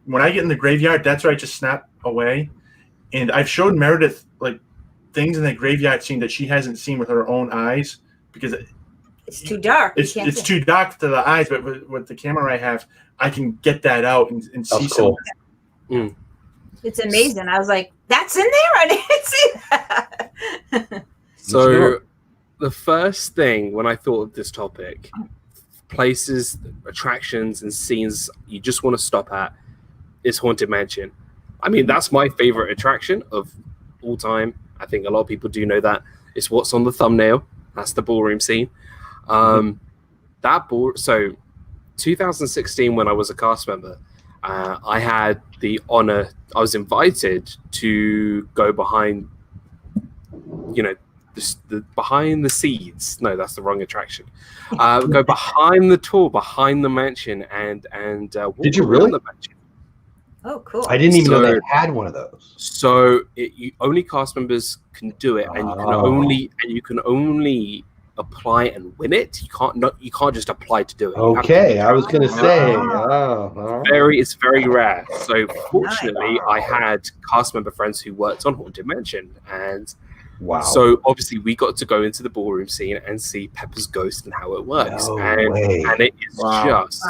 Speaker 2: when I get in the graveyard, that's where I just snap away. And I've showed Meredith like things in the graveyard scene that she hasn't seen with her own eyes because
Speaker 4: it's too dark.
Speaker 2: It's too dark to the eyes, but with the camera I have, I can get that out and see
Speaker 3: cool.
Speaker 2: some.
Speaker 4: It's amazing. I was like, that's in there? I didn't see that.
Speaker 1: So the first thing when I thought of this topic, places, attractions, and scenes you just want to stop at is Haunted Mansion. I mean, that's my favorite attraction of all time. I think a lot of people do know that. It's what's on the thumbnail. That's the ballroom scene. So 2016, when I was a cast member, I had the honor, I was invited to go behind, the behind the seeds. No, that's the wrong attraction. Go behind the tour, behind the mansion, and
Speaker 3: did you really?
Speaker 1: The mansion.
Speaker 4: Oh, cool!
Speaker 3: I didn't even know they had one of those.
Speaker 1: So only cast members can do it, and you can only apply and win it. You can't just apply to do it.
Speaker 3: Okay, I was gonna say,
Speaker 1: it's very rare. So fortunately, I had cast member friends who worked on Haunted Mansion, and so obviously we got to go into the ballroom scene and see Pepper's ghost and how it works, and it is just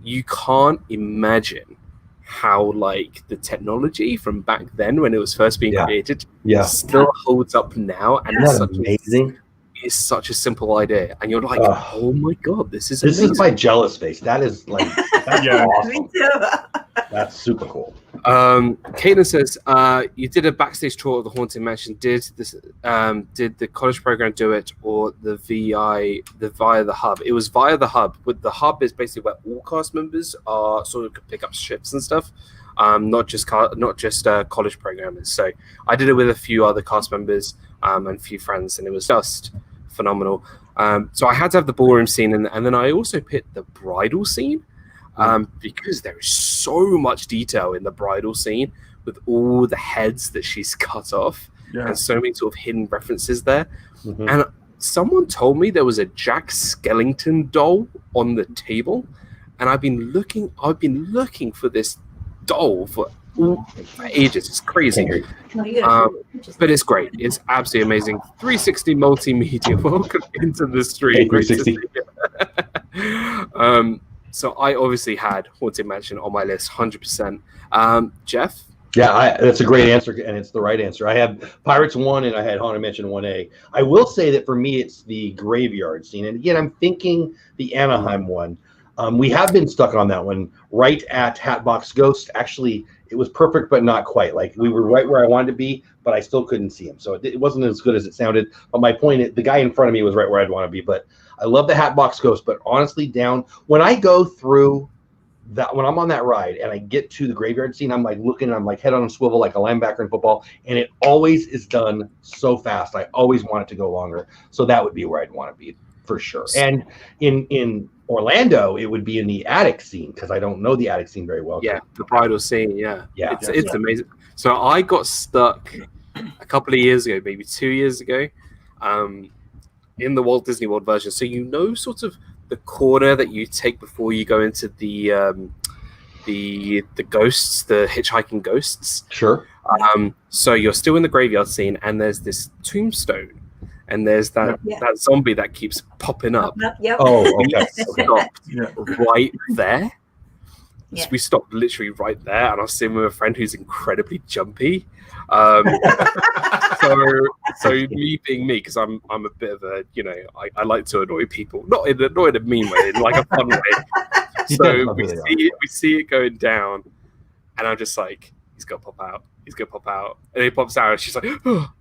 Speaker 1: you can't imagine how like the technology from back then when it was first being created still holds up now, and it's
Speaker 3: amazing.
Speaker 1: It's such a simple idea, and you're like, oh my god, this is
Speaker 3: my jealous face. That is like that's awesome. Me too. That's super cool.
Speaker 1: Caitlin says you did a backstage tour of the Haunted Mansion. Did the college program do it, or via the hub? It was via the hub. With the hub is basically where all cast members are sort of pick up shifts and stuff. Not just college programmers. So I did it with a few other cast members and a few friends, and it was just phenomenal. So I had to have the ballroom scene, and then I also picked the bridal scene because there is so much detail in the bridal scene with all the heads that she's cut off and so many sort of hidden references there. And someone told me there was a Jack Skellington doll on the table, and I've been looking for this doll for ages. It's crazy. But it's great. It's absolutely amazing. 360 multimedia. Welcome into the stream. Great to see you. So I obviously had Haunted Mansion on my list, 100%. Jeff?
Speaker 3: Yeah, that's a great answer, and it's the right answer. I have Pirates 1, and I had Haunted Mansion 1A. I will say that for me, it's the graveyard scene. And again, I'm thinking the Anaheim one. We have been stuck on that one right at Hatbox Ghost. Actually, it was perfect, but not quite. Like, we were right where I wanted to be, but I still couldn't see him. So it wasn't as good as it sounded. But my point, the guy in front of me was right where I'd want to be. But I love the Hatbox Ghost. But honestly, when I go through that when I'm on that ride and I get to the graveyard scene, I'm like looking, I'm like head on a swivel like a linebacker in football, and it always is done so fast. I always want it to go longer. So that would be where I'd want to be for sure. And in Orlando, it would be in the attic scene because I don't know the attic scene very well.
Speaker 1: Yeah, the bridal scene. Yeah,
Speaker 3: Yeah.
Speaker 1: It's amazing. So I got stuck a couple of years ago, maybe 2 years ago, in the Walt Disney World version. So sort of the corner that you take before you go into the ghosts, the hitchhiking ghosts.
Speaker 3: Sure.
Speaker 1: So you're still in the graveyard scene, and there's this tombstone, and there's that zombie that keeps popping up.
Speaker 4: Yep.
Speaker 3: Oh, okay.
Speaker 1: Stopped right there.
Speaker 4: Yeah.
Speaker 1: So we stopped literally right there, and I was sitting with a friend who's incredibly jumpy. So me being me, because I'm a bit of a, I like to annoy people, not in a mean way, in like a fun way. So we see it going down, and I'm just like, he's gonna pop out, and he pops out, and she's like, oh,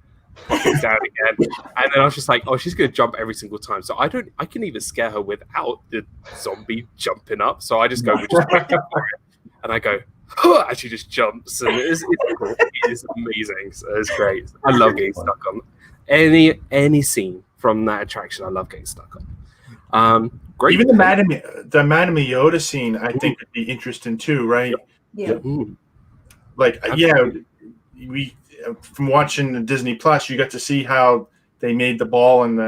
Speaker 1: pops down again, and then I was just like, oh, she's gonna jump every single time. So I can even scare her without the zombie jumping up. So I just go, and I go, and she just jumps, and it's cool. It is amazing. So it's great. I love getting stuck on any scene from that attraction. I love getting stuck on. Great.
Speaker 2: Even the Madame Yoda scene, I think would be interesting too, right?
Speaker 4: Yeah.
Speaker 2: Like, we from watching the Disney Plus, you got to see how they made the ball and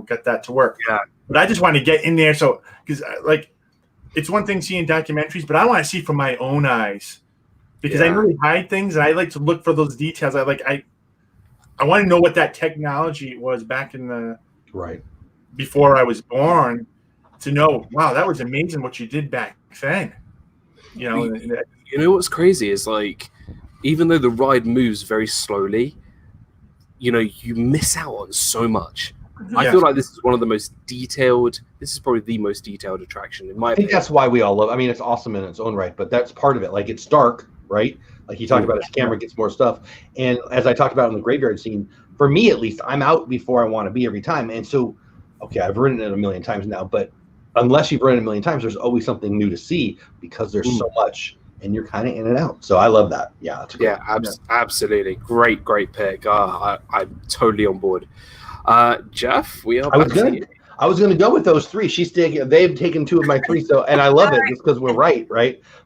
Speaker 2: got that to work.
Speaker 1: Yeah.
Speaker 2: But I just want to get in there, so because it's one thing seeing documentaries, but I want to see from my own eyes because I really hide things, and I like to look for those details. I want to know what that technology was back in the before I was born, to know, wow, that was amazing what you did back then.
Speaker 1: What's crazy is, like, even though the ride moves very slowly, you miss out on so much. I feel like this is one of the most detailed. This is probably the most detailed attraction in my opinion.
Speaker 3: I think that's why we all love. I mean, it's awesome in its own right, but that's part of it. Like, it's dark, right? Like you talked about, his camera gets more stuff, and as I talked about in the graveyard scene, for me at least, I'm out before I want to be every time. And so, okay, I've ridden it a million times now, but unless you've ridden it a million times, there's always something new to see because there's so much, and you're kind of in and out. So I love that. Yeah, that's
Speaker 1: absolutely great pick. I'm totally on board. Jeff, we are.
Speaker 3: I was gonna go with those three. They've taken two of my three, and I love it just because we're right.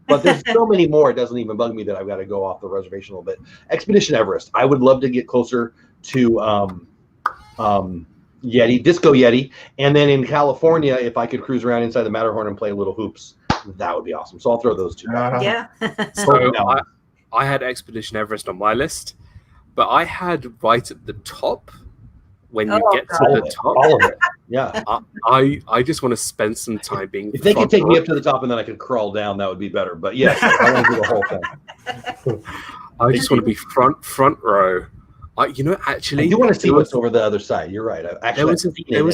Speaker 3: But there's so many more. It doesn't even bug me that I've got to go off the reservation a little bit. Expedition Everest. I would love to get closer to Yeti, Disco Yeti, and then in California, if I could cruise around inside the Matterhorn and play little hoops, that would be awesome. So I'll throw those two.
Speaker 4: Yeah.
Speaker 1: So I had Expedition Everest on my list, but I had right at the top. When you get to the top,
Speaker 3: all of it. Yeah.
Speaker 1: I just want to spend some time being.
Speaker 3: If they could take me up to the top and then I could crawl down, that would be better. But yes, I want to do the whole thing.
Speaker 1: I just want to be front row. Actually,
Speaker 3: I do want to see what's over the other side. You're right.
Speaker 1: There was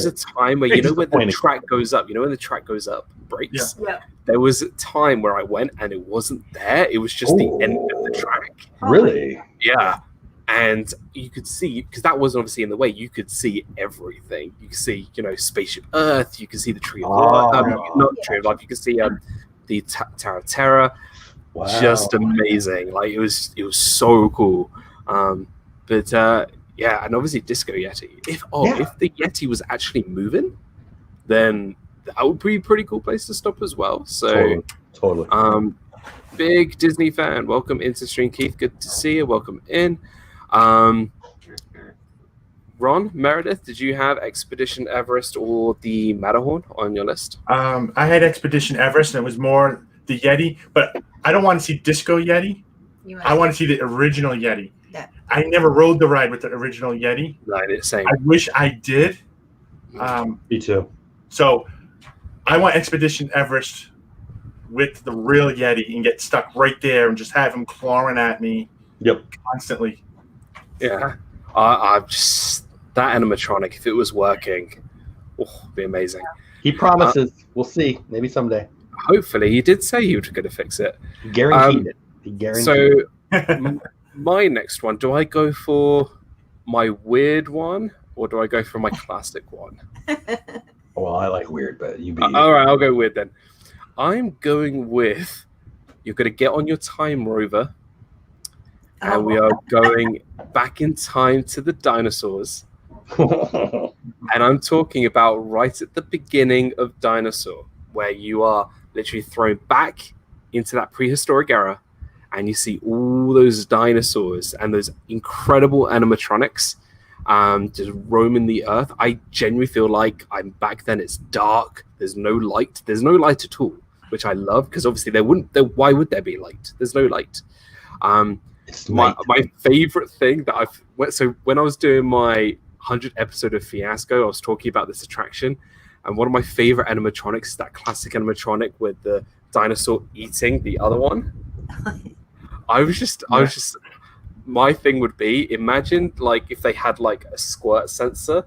Speaker 1: a time where when the track goes up, when the track goes up, breaks.
Speaker 4: Yeah.
Speaker 1: There was a time where I went and it wasn't there. It was just the end of the track.
Speaker 3: Really?
Speaker 1: Yeah. And you could see, because that wasn't obviously in the way, you could see everything. You could see, Spaceship Earth. You could see the Tree of Life. Not the Tree of Life. You could see the Tower of Terror. Wow. Just amazing. Like, it was so cool. And obviously Disco Yeti. If the Yeti was actually moving, then that would be a pretty cool place to stop as well. So
Speaker 3: totally.
Speaker 1: Big Disney fan. Welcome into stream, Keith. Good to see you. Welcome in. Ron, Meredith, did you have Expedition Everest or the Matterhorn on your list?
Speaker 2: I had Expedition Everest, and it was more the Yeti, but I don't want to see Disco Yeti. I want to see the original Yeti.
Speaker 4: Yeah.
Speaker 2: I never rode the ride with the original Yeti.
Speaker 1: Right, same.
Speaker 2: I wish I did.
Speaker 3: Me too.
Speaker 2: So I want Expedition Everest with the real Yeti and get stuck right there and just have him clawing at me constantly.
Speaker 1: Yeah. I just, that animatronic, if it was working, it'd be amazing.
Speaker 3: He promises. We'll see. Maybe someday.
Speaker 1: Hopefully. He did say he was going to fix it.
Speaker 3: He guaranteed it. He guaranteed
Speaker 1: it. My next one, do I go for my weird one or do I go for my classic one?
Speaker 3: Well, I like weird, but you be...
Speaker 1: All right, I'll go weird then. I'm going with you're going to get on your time rover, and we are going back in time to the dinosaurs. And I'm talking about right at the beginning of dinosaur, where you are literally thrown back into that prehistoric era, and you see all those dinosaurs and those incredible animatronics just roaming the earth. I genuinely feel like I'm back then. It's dark. There's no light. There's no light at all, which I love, because obviously why would there be light? There's no light. My favorite thing that when I was doing my 100th episode of Fiasco, I was talking about this attraction, and one of my favorite animatronics is that classic animatronic with the dinosaur eating the other one. I was just my thing would be, imagine like if they had like a squirt sensor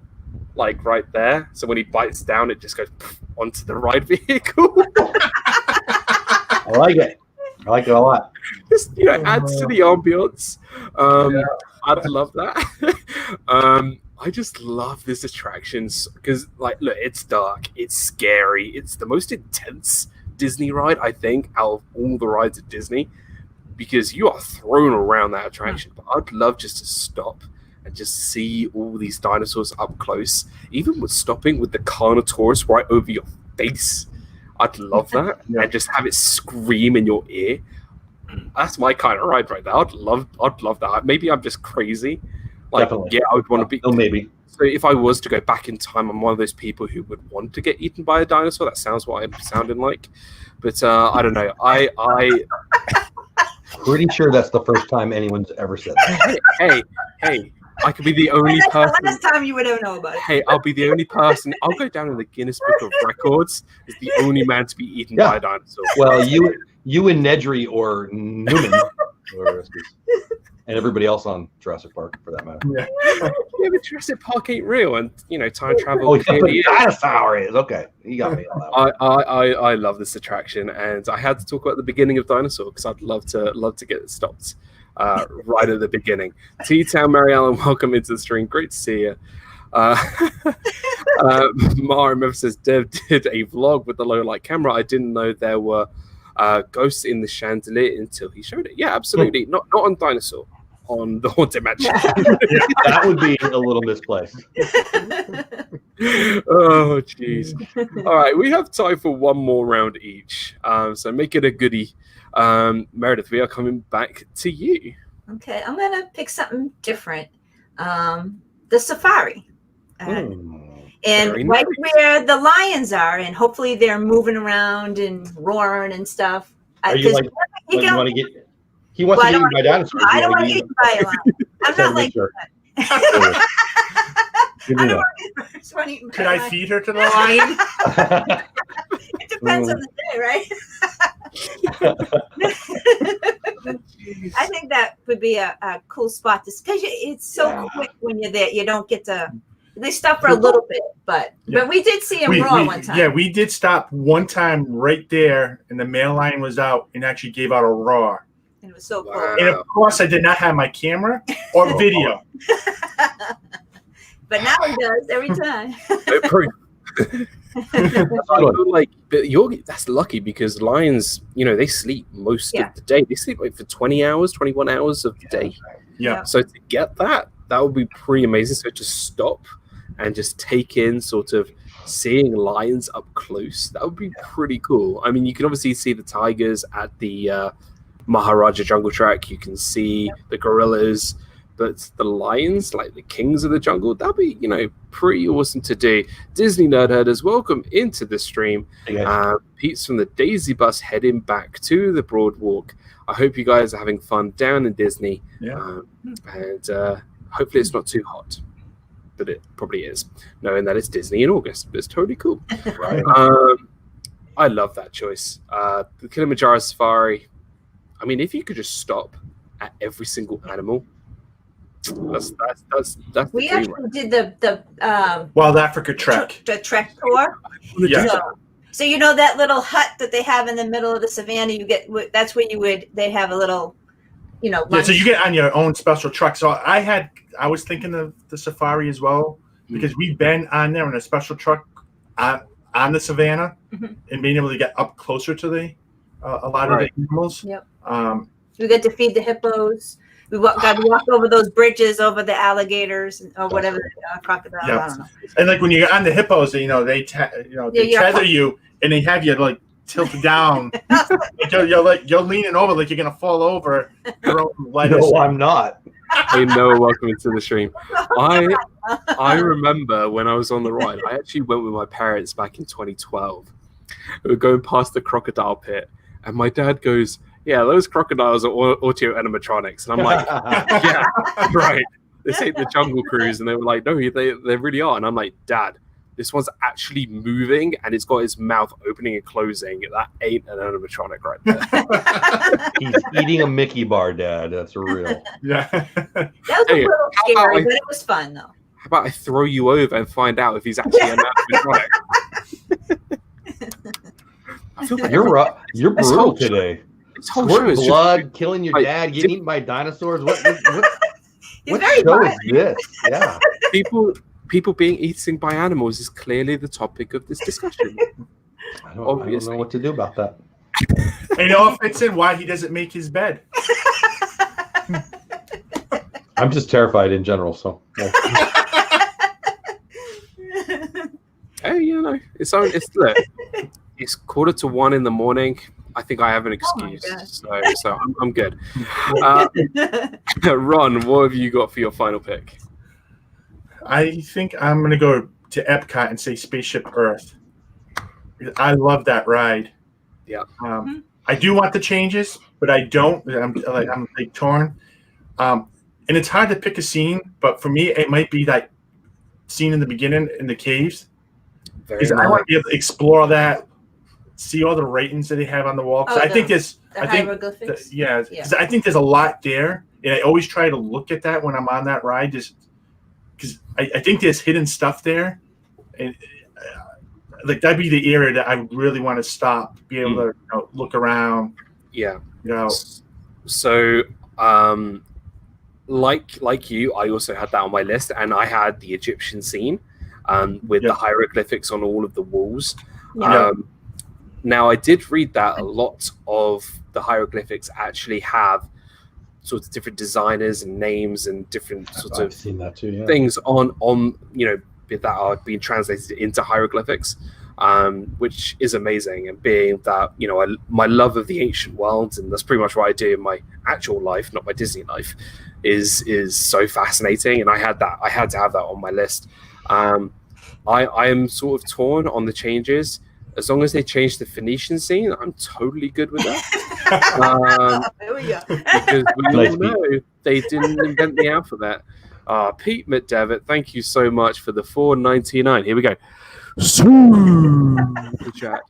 Speaker 1: like right there, so when he bites down it just goes onto the ride vehicle.
Speaker 3: I like it a lot.
Speaker 1: Just adds to the ambience. I'd love that. I just love this attraction because, like, look, it's dark, it's scary, it's the most intense Disney ride, I think, out of all the rides at Disney, because you are thrown around that attraction. But I'd love just to stop and just see all these dinosaurs up close, even with stopping with the Carnotaurus right over your face. I'd love that. And just have it scream in your ear. That's my kind of ride right there. I'd love that. Maybe I'm just crazy. Like,
Speaker 3: definitely.
Speaker 1: Yeah, I would want to be.
Speaker 3: Oh, maybe.
Speaker 1: So if I was to go back in time, I'm one of those people who would want to get eaten by a dinosaur. That sounds what I'm sounding like. But I don't know. I
Speaker 3: pretty sure that's the first time anyone's ever said that.
Speaker 1: Hey. I could be the only person.
Speaker 4: Last time you would ever know about it.
Speaker 1: Hey, I'll be the only person. I'll go down in the Guinness Book of Records as the only man to be eaten by a dinosaur.
Speaker 3: Well, you and Nedry or Newman, and everybody else on Jurassic Park, for that matter.
Speaker 1: Yeah, but Jurassic Park ain't real, and time travel.
Speaker 3: Oh, yeah, but dinosaur is okay. You got me on that one.
Speaker 1: I love this attraction, and I had to talk about the beginning of Dinosaur because I'd love to get it stopped. Right at the beginning. T-Town Mary Allen, welcome into the stream. Great to see you. Mara Memphis says Dev did a vlog with the low light camera. I didn't know there were ghosts in the chandelier until he showed it. Yeah, absolutely. Not on Dinosaur, on the Haunted Mansion.
Speaker 3: That would be a little misplaced.
Speaker 1: Oh, jeez. All right, we have time for one more round each. So make it a goodie. Meredith, we are coming back to you.
Speaker 4: Okay, I'm gonna pick something different. The safari, and right where the lions are, and hopefully they're moving around and roaring and stuff.
Speaker 3: Are you like, you want to get? He wants to get eaten by dinosaurs.
Speaker 4: I don't want to get eaten by a lion. I'm not like that.
Speaker 2: Could I feed her to the lion?
Speaker 4: It depends on the day, right? I think that would be a cool spot because it's so quick when you're there. You don't get to. They stop for a little bit, but we did see him roar one time.
Speaker 2: Yeah, we did stop one time right there, and the male lion was out and actually gave out a roar.
Speaker 4: And it was so cool.
Speaker 2: And of course, I did not have my camera or video.
Speaker 4: But now he does every time.
Speaker 1: That's lucky because lions, they sleep most of the day. They sleep like for 20 hours, 21 hours of the day.
Speaker 2: Yeah.
Speaker 1: So to get that would be pretty amazing. So to stop and just take in sort of seeing lions up close, that would be pretty cool. I mean, you can obviously see the tigers at the Maharaja Jungle Track. You can see the gorillas. But the lions, like the kings of the jungle, that'd be, pretty awesome to do. Disney Nerd Herders, welcome into the stream. Pete's from the Daisy Bus heading back to the Broadwalk. I hope you guys are having fun down in Disney. Yeah. And hopefully it's not too hot. But it probably is, knowing that it's Disney in August. But it's totally cool.
Speaker 3: Right.
Speaker 1: I love that choice. The Kilimanjaro Safari. I mean, if you could just stop at every single animal. That's
Speaker 4: we actually did the
Speaker 2: Wild Africa trek.
Speaker 4: The trek tour.
Speaker 2: Yeah.
Speaker 4: So that little hut that they have in the middle of the savannah, that's where they have a little, lunch.
Speaker 2: So you get on your own special truck. So I was thinking of the safari as well because we've been on there in a special truck. on the savannah
Speaker 4: Mhm.
Speaker 2: and being able to get up closer to the a lot of the animals.
Speaker 4: Yep.
Speaker 2: Um,
Speaker 4: We got to feed the hippos. We got to walk over those bridges over the alligators or whatever, crocodiles.
Speaker 2: Yeah.
Speaker 4: I don't know.
Speaker 2: and like when you're on the hippos, they they tether you and they have you like tilted down. Like you're leaning over like you're gonna fall over.
Speaker 3: No, I'm not.
Speaker 1: Hey Noah, welcome into the stream. I remember when I was on the ride, I actually went with my parents back in 2012. We were going past the crocodile pit, and my dad goes, "Yeah, those crocodiles are audio animatronics," and I'm like, "Yeah, right." This ain't the Jungle Cruise, and they were like, "No, they really are," and I'm like, "Dad, this one's actually moving, and it's got its mouth opening and closing. That ain't an animatronic right there."
Speaker 3: He's eating a Mickey bar, Dad. That's real.
Speaker 2: Yeah.
Speaker 4: That was a
Speaker 1: Hey,
Speaker 4: little
Speaker 1: how about
Speaker 4: scary,
Speaker 1: I-
Speaker 4: but it was fun though.
Speaker 1: How about I throw you over and find out if he's actually an animatronic? I feel like
Speaker 3: You're
Speaker 1: This
Speaker 3: brutal
Speaker 1: whole show-
Speaker 3: today.
Speaker 1: this whole show
Speaker 3: Squirting
Speaker 1: is just
Speaker 3: blood, killing your
Speaker 1: like,
Speaker 3: dad, getting eaten by dinosaurs. What
Speaker 4: He's very
Speaker 3: show
Speaker 4: violent.
Speaker 3: is this? Yeah.
Speaker 1: people being eaten by animals is clearly the topic of this discussion.
Speaker 3: I don't
Speaker 1: Obviously.
Speaker 3: know what to do about that.
Speaker 2: And it all fits in why he doesn't make his bed.
Speaker 3: I'm just terrified in general. So
Speaker 1: Hey, look, it's 1:45 in the morning. I think I have an excuse, so I'm good. Ron, what have you got for your final pick?
Speaker 2: I think I'm gonna go to Epcot and say Spaceship Earth. I love that ride.
Speaker 1: Yeah.
Speaker 2: I do want the changes, but I don't. I'm like torn. And it's hard to pick a scene, but for me, it might be that scene in the beginning in the caves. Because I want to be able to explore that, see all the ratings that they have on the wall. I think there's,
Speaker 4: the hieroglyphics.
Speaker 2: because I think there's a lot there, and I always try to look at that when I'm on that ride, just because I think there's hidden stuff there, and like that'd be the area that I really want to stop, be able to look around.
Speaker 1: Yeah.
Speaker 2: You know.
Speaker 1: So, like you, I also had that on my list, and I had the Egyptian scene with the hieroglyphics on all of the walls.
Speaker 2: Yeah.
Speaker 1: Now, I did read that a lot of the hieroglyphics actually have sorts of different designers and names and different sorts
Speaker 3: I've
Speaker 1: of
Speaker 3: seen that too. Yeah.
Speaker 1: things on that are being translated into hieroglyphics, which is amazing. And being that my love of the ancient world, and that's pretty much what I do in my actual life, not my Disney life, is so fascinating. And I had to have that on my list. I am sort of torn on the changes. As long as they change the Phoenician scene, I'm totally good with that.
Speaker 4: There we go.
Speaker 1: Because we all know they didn't invent the alphabet. Pete McDevitt, thank you so much for the $4.99. Here we go. Super chat.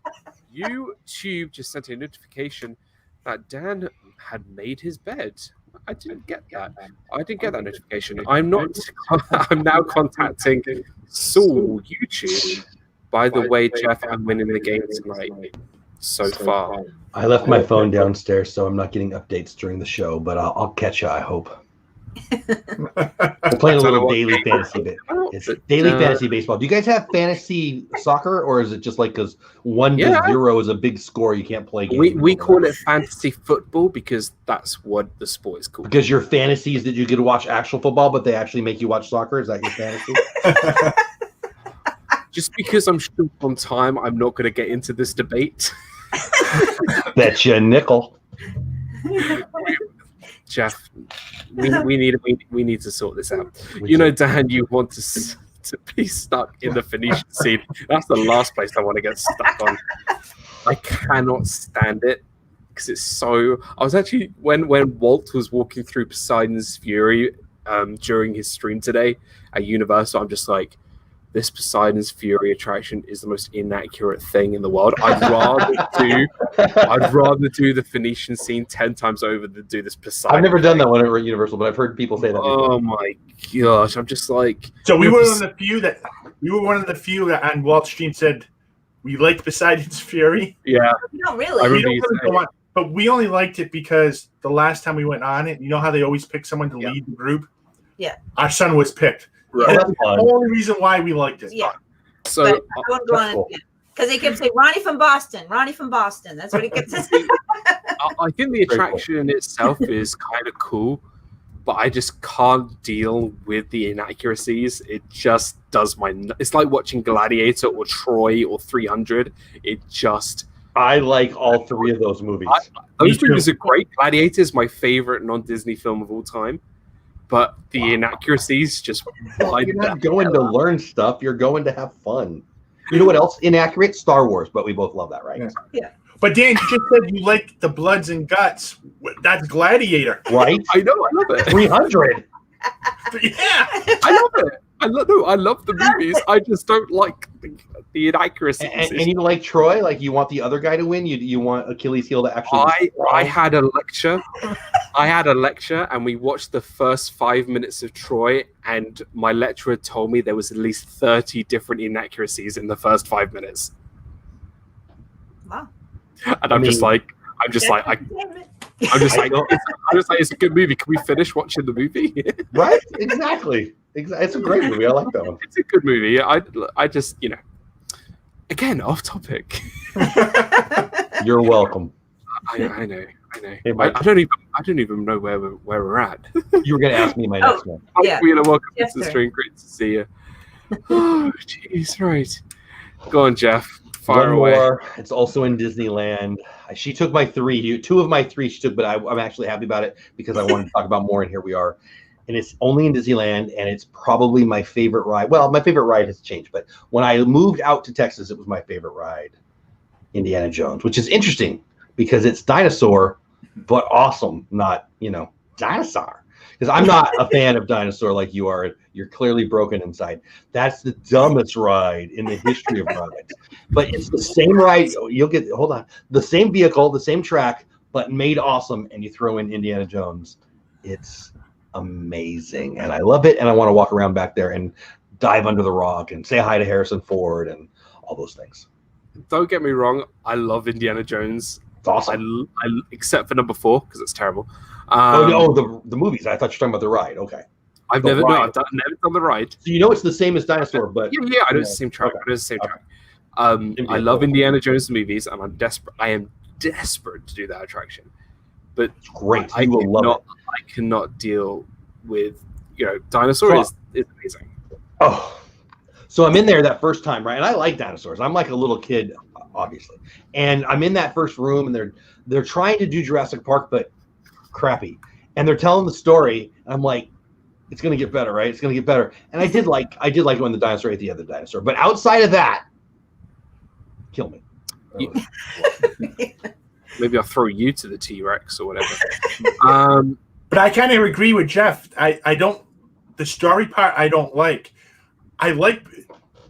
Speaker 1: YouTube just sent a notification that Dan had made his bed. I didn't get that. I didn't get that notification. I'm now contacting Saul YouTube. By the way, Jeff, I'm winning the game tonight so far.
Speaker 3: I left my phone downstairs, so I'm not getting updates during the show, but I'll catch you, I hope. We're playing a little daily fantasy fantasy baseball. Do you guys have fantasy soccer, or is it just like because 1-0 is a big score, you can't play games?
Speaker 1: We call it fantasy football because that's what the sport is called.
Speaker 3: Because your fantasy is that you get to watch actual football, but they actually make you watch soccer. Is that your fantasy?
Speaker 1: Just because I'm short on time, I'm not going to get into this debate.
Speaker 3: Betcha nickel.
Speaker 1: Jeff, we need to sort this out. Dan, you want to be stuck in the Phoenician scene. That's the last place I want to get stuck on. I cannot stand it because it's so. I was actually when Walt was walking through Poseidon's Fury during his stream today at Universal. I'm just like, this Poseidon's Fury attraction is the most inaccurate thing in the world. I'd rather do the Phoenician scene 10 times over than do this Poseidon.
Speaker 3: I've never done that one at Universal, but I've heard people say that before.
Speaker 1: Oh my gosh! I'm just like.
Speaker 2: So we were one of the few that on Walt Stream said we liked Poseidon's Fury.
Speaker 1: Yeah.
Speaker 4: No, really.
Speaker 1: I remember
Speaker 2: but we only liked it because the last time we went on it, you know how they always pick someone to lead the group?
Speaker 4: Yeah.
Speaker 2: Our son was picked.
Speaker 1: Right.
Speaker 2: That's the only reason why we liked it.
Speaker 4: Yeah.
Speaker 1: So
Speaker 4: But I won't go on
Speaker 3: cool.
Speaker 4: it. Because he kept saying, Ronnie from Boston. That's what he kept saying.
Speaker 1: I think the attraction in itself is kind of cool, but I just can't deal with the inaccuracies. It just does it's like watching Gladiator or Troy or 300.
Speaker 3: I like all three of those movies.
Speaker 1: Those movies are great. Gladiator is my favorite non-Disney film of all time. But the inaccuracies just...
Speaker 3: You're not going to learn stuff. You're going to have fun. You know what else? Inaccurate? Star Wars. But we both love that, right?
Speaker 2: Yeah. But Dan, you just said you like the bloods and guts. That's Gladiator.
Speaker 3: Right?
Speaker 1: I know. I love it.
Speaker 3: 300.
Speaker 2: Yeah.
Speaker 1: I love it. I love the movies. I just don't like the inaccuracies.
Speaker 3: And you like Troy? Like you want the other guy to win? You want Achilles' heel to actually...
Speaker 1: I had a lecture. And we watched the first 5 minutes of Troy, and my lecturer told me there was at least 30 different inaccuracies in the first 5 minutes.
Speaker 4: Wow.
Speaker 1: And I'm just like, it's a good movie. Can we finish watching the movie?
Speaker 3: Right? Exactly. It's a great movie. I like that one.
Speaker 1: It's a good movie. I just, again, off topic.
Speaker 3: You're welcome.
Speaker 1: I know.
Speaker 3: Hey,
Speaker 1: I don't even know where we're at.
Speaker 3: You were going to ask me my next one.
Speaker 4: Yeah.
Speaker 1: Welcome
Speaker 4: Yes,
Speaker 1: to the
Speaker 4: sir.
Speaker 1: stream. Great to see you. Oh, jeez, right. Go on, Jeff. Fire
Speaker 3: One
Speaker 1: away.
Speaker 3: more. It's also in Disneyland. She took my 3. 2 of my 3 she took, but I'm actually happy about it because I wanted to talk about more, and here we are. And it's only in Disneyland, and it's probably my favorite ride. Well, my favorite ride has changed, but when I moved out to Texas, it was my favorite ride, Indiana Jones, which is interesting because it's dinosaur, but awesome, not, dinosaur. Because I'm not a fan of dinosaur like you are. You're clearly broken inside. That's the dumbest ride in the history of rides. But it's the same ride. The same vehicle, the same track, but made awesome. And you throw in Indiana Jones. It's amazing. And I love it. And I want to walk around back there and dive under the rock and say hi to Harrison Ford and all those things.
Speaker 1: Don't get me wrong. I love Indiana Jones.
Speaker 3: It's awesome.
Speaker 1: Except for number 4, because it's terrible.
Speaker 3: The movies. I thought you were talking about the ride. Okay.
Speaker 1: I've never done the ride.
Speaker 3: So it's the same as dinosaur, but
Speaker 1: yeah, I know it's the same track. I love Indiana Jones movies, and I am desperate to do that attraction. But
Speaker 3: it's great. I
Speaker 1: cannot deal with dinosaur is amazing.
Speaker 3: Oh, so I'm in there that first time, right? And I like dinosaurs. I'm like a little kid, obviously. And I'm in that first room, and they're trying to do Jurassic Park, but crappy. And they're telling the story. And I'm like, it's gonna get better, right? It's gonna get better. And I did like when the dinosaur ate the other dinosaur. But outside of that, kill me.
Speaker 1: Maybe I'll throw you to the T-Rex or whatever.
Speaker 2: But I kind of agree with Jeff. I don't. The story part I don't like. I like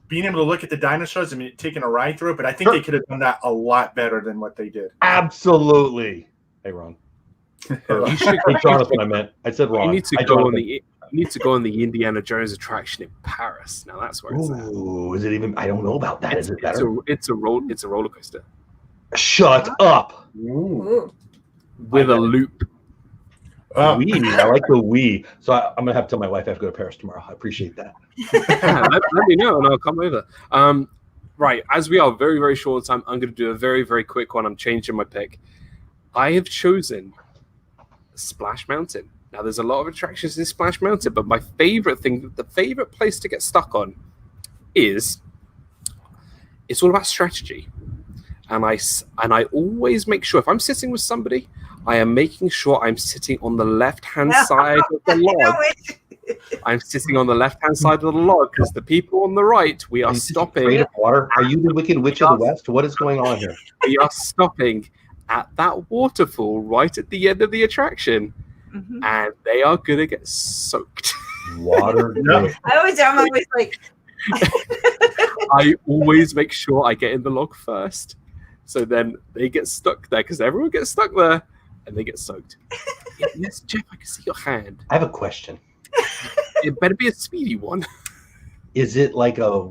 Speaker 2: being able to look at the dinosaurs. I mean, taking a ride through it. But I think they could have done that a lot better than what they did.
Speaker 3: Absolutely. Hey, Ron. You should be Jonathan. I meant. I said Ron.
Speaker 1: You need to go on the Indiana Jones attraction in Paris. Now that's where it's at.
Speaker 3: Ooh, is it even? I don't know about that. Is it better?
Speaker 1: It's a roller coaster.
Speaker 3: Shut up.
Speaker 4: Ooh.
Speaker 1: With a loop.
Speaker 3: I like the Wii. So I'm gonna have to tell my wife I have to go to Paris tomorrow. I appreciate that.
Speaker 1: Let me know and I'll come over. Right, as we are very, very short on time, I'm going to do a very, very quick one. I'm changing my pick. I have chosen Splash Mountain. Now, there's a lot of attractions in Splash Mountain, but my favorite thing, the favorite place to get stuck on is it's all about strategy. And I always make sure if I'm sitting with somebody, I am making sure I'm sitting on the left-hand side of the log. I'm sitting on the left-hand side of the log because the people on the right, we are stopping.
Speaker 3: Afraid of water? Are you the Wicked Witch of the West? What is going on here?
Speaker 1: We are stopping at that waterfall right at the end of the attraction, and they are gonna get soaked.
Speaker 3: Water.
Speaker 4: I'm always like.
Speaker 1: I always make sure I get in the log first, so then they get stuck there because everyone gets stuck there and they get soaked. Yes, Jeff, I can see your hand.
Speaker 3: I have a question.
Speaker 1: It better be a speedy one.
Speaker 3: Is it like a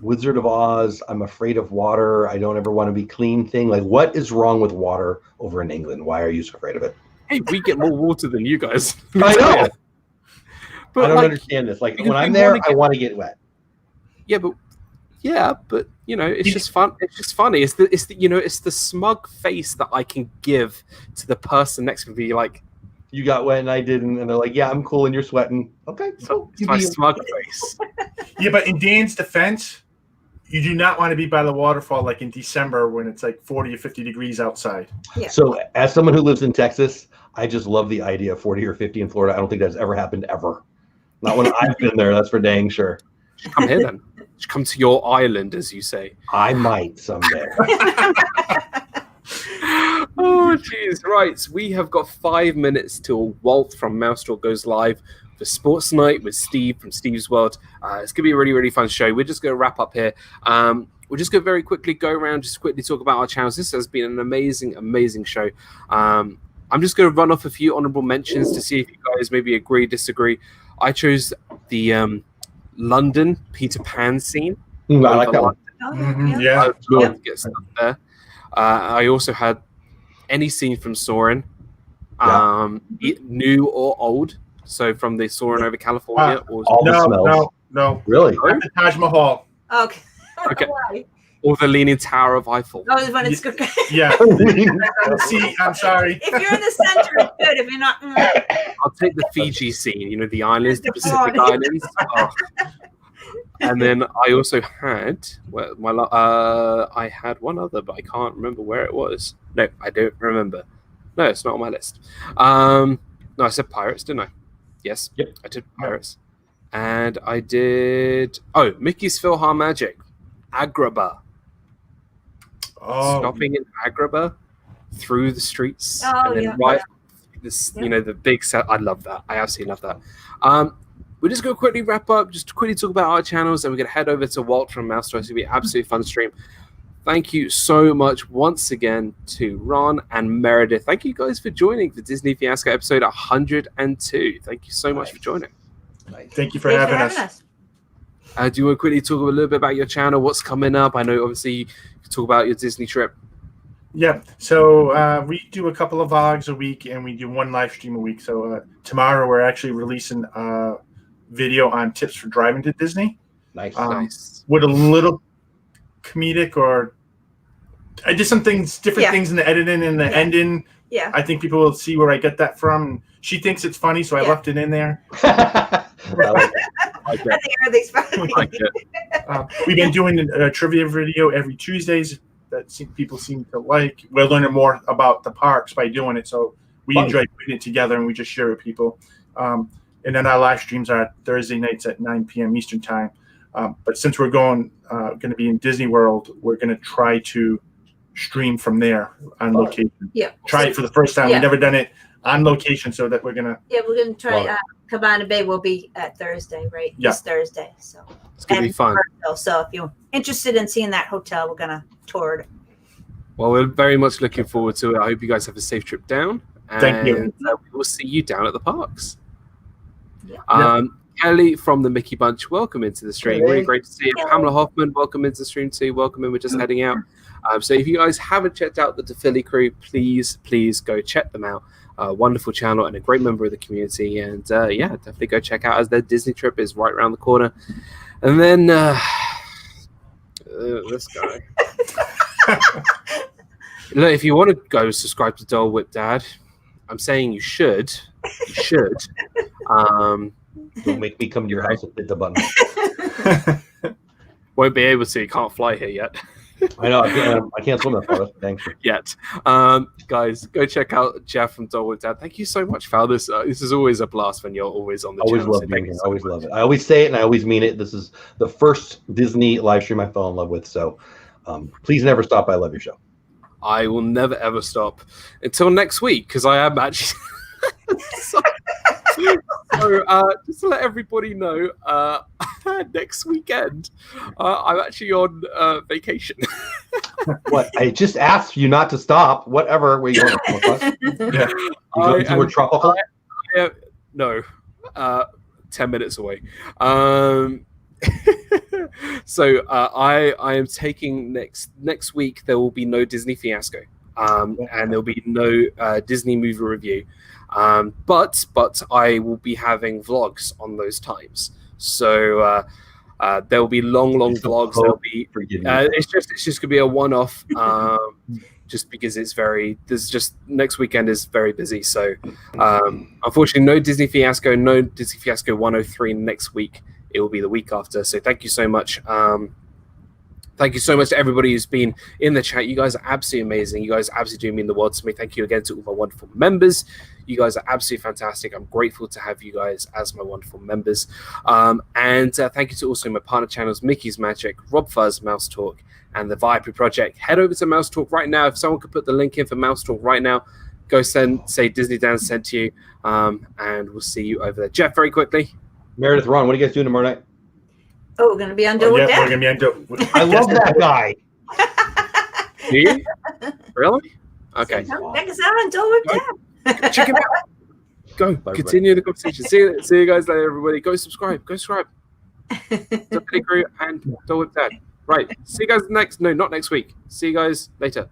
Speaker 3: Wizard of Oz, I'm afraid of water, I don't ever want to be clean thing? Like, what is wrong with water over in England? Why are you so afraid of it?
Speaker 1: Hey, we get more water than you guys.
Speaker 3: I know.
Speaker 1: But
Speaker 3: I don't understand this. Like, when I'm there, I want to get wet.
Speaker 1: Yeah, but yeah, but it's just fun. It's just funny. It's the smug face that I can give to the person next to me. Like,
Speaker 3: you got wet and I didn't, and they're like, "Yeah, I'm cool, and you're sweating." Okay, so
Speaker 1: it's my smug face.
Speaker 2: Yeah, but in Dan's defense, you do not want to be by the waterfall like in December when it's like 40 or 50 degrees outside.
Speaker 4: Yeah.
Speaker 3: So, as someone who lives in Texas, I just love the idea of 40 or 50 in Florida. I don't think that's ever happened ever. Not when I've been there. That's for dang sure.
Speaker 1: Come here then. Come to your island, as you say.
Speaker 3: I might someday.
Speaker 1: Oh, jeez. Right. So we have got 5 minutes till Walt from Mousetraw goes live for Sports Night with Steve from Steve's World. It's going to be a really, really fun show. We're just going to wrap up here. We're just going to very quickly go around, just quickly talk about our channels. This has been an amazing, amazing show. I'm just going to run off a few honorable mentions to see if you guys maybe agree, disagree. I chose the London Peter Pan scene.
Speaker 3: I like that one.
Speaker 2: Yeah.
Speaker 1: I'd love to get stuff there. I also had any scene from Soarin', new or old. So from the Soarin' over California.
Speaker 2: No.
Speaker 3: Really?
Speaker 2: The Taj Mahal.
Speaker 4: Okay.
Speaker 1: Okay.
Speaker 4: Why?
Speaker 1: Or the Leaning Tower of Eiffel.
Speaker 4: Oh, when it's good.
Speaker 2: Yeah. See, I'm sorry.
Speaker 4: If you're in the center, it's good. If you're not,
Speaker 1: I'll take the Fiji scene, the islands, the Pacific Islands. Oh. And then I also had I had one other, but I can't remember where it was. No, I don't remember. No, it's not on my list. No, I said pirates, didn't I? Yes.
Speaker 3: Yep.
Speaker 1: I did pirates. And I did Mickey's PhilharMagic, Agrabah.
Speaker 2: Oh.
Speaker 1: Stopping in Agrabah through the streets.
Speaker 4: Oh,
Speaker 1: and then this, the big set. I love that. I absolutely love that. We're just going to quickly wrap up, just quickly talk about our channels, and we're going to head over to Walt from Mousetraw. It's going to be an absolutely fun stream. Thank you so much once again to Ron and Meredith. Thank you guys for joining the Disney Fiasco episode 102. Thank you so much for joining.
Speaker 2: Thank you for having us.
Speaker 1: Do you want to quickly talk a little bit about your channel, what's coming up? I know obviously you can talk about your Disney trip.
Speaker 2: Yeah, so we do a couple of vlogs a week, and we do one live stream a week. So tomorrow we're actually releasing video on tips for driving to Disney.
Speaker 3: Nice.
Speaker 2: With a little comedic, or I did some things, different things in the editing and the ending.
Speaker 4: Yeah.
Speaker 2: I think people will see where I get that from. She thinks it's funny, so I left it in there.
Speaker 4: I think everything's fine.
Speaker 2: We've been doing a trivia video every Tuesdays that people seem to like. We're learning more about the parks by doing it, so we enjoy putting it together, and we just share it with people. And then our live streams are Thursday nights at 9 p.m. Eastern time. But since we're going to be in Disney World, we're going to try to stream from there on location.
Speaker 4: Yeah.
Speaker 2: Try it for the first time. We've never done it on location, so that we're going to.
Speaker 4: Yeah, we're going to try. Cabana Bay will be at Thursday, right?
Speaker 2: Yeah.
Speaker 4: This Thursday. So
Speaker 1: it's going to be fun.
Speaker 4: So if you're interested in seeing that hotel, we're going to tour it.
Speaker 1: Well, we're very much looking forward to it. I hope you guys have a safe trip down. And
Speaker 2: thank you.
Speaker 1: We will see you down at the parks. Yeah. Kelly from the Mickey Bunch, welcome into the stream. Really great to see you. Pamela Hoffman, welcome into the stream too. Welcome in. We're just heading out. So if you guys haven't checked out the DePhilly crew, please go check them out. Wonderful channel and a great member of the community. And definitely go check out as their Disney trip is right around the corner. And then this guy. Look, if you want to go subscribe to Dole Whip Dad, I'm saying you should. You should.
Speaker 3: Don't make me come to your house and hit the button.
Speaker 1: Won't be able to. You can't fly here yet.
Speaker 3: I know. I can't swim that far. Thanks.
Speaker 1: Yet. Guys, go check out Jeff from Dole Whip Dad. Thank you so much, Val. This is always a blast when you're always on the channel.
Speaker 3: Always love being here. Always love it. I always say it and I always mean it. This is the first Disney live stream I fell in love with. So please never stop. I love your show.
Speaker 1: I will never, ever stop until next week, because I am actually... so, just to let everybody know, next weekend, I'm actually on vacation.
Speaker 3: What? I just asked you not to stop. Whatever. Where you going? You going to a tropical?
Speaker 1: No, 10 minutes away. So I am taking next week. There will be no Disney Fiasco, and there'll be no Disney movie review. But I will be having vlogs on those times. So There will be long vlogs. There'll be it's just gonna be a one-off. Just because next weekend is very busy. So unfortunately, no Disney Fiasco, no Disney Fiasco 103 next week. It will be the week after. So thank you so much. Thank you so much to everybody who's been in the chat. You guys are absolutely amazing. You guys absolutely do mean the world to me. Thank you again to all my wonderful members. You guys are absolutely fantastic. I'm grateful to have you guys as my wonderful members. And thank you to also my partner channels, Mickey's Magic, RobFuz, Mouse Talk, and the Viapree Project. Head over to Mouse Talk right now. If someone could put the link in for Mouse Talk right now, go say Disney Dan sent to you, and we'll see you over there. Jeff, very quickly.
Speaker 3: Meredith, Ron, what are you guys doing tomorrow night?
Speaker 4: Oh, we're going to be on Doe with Dad.
Speaker 2: We're going to be on Doe.
Speaker 3: I love that guy.
Speaker 1: Do you? Really? Okay.
Speaker 4: Check us out on Doe with Dad.
Speaker 1: Check it out. Go.
Speaker 3: Bye,
Speaker 1: Continue the conversation. See you guys later, everybody. Go subscribe. Deputy Crew and Doe with Dad. Right. See you guys not next week. See you guys later.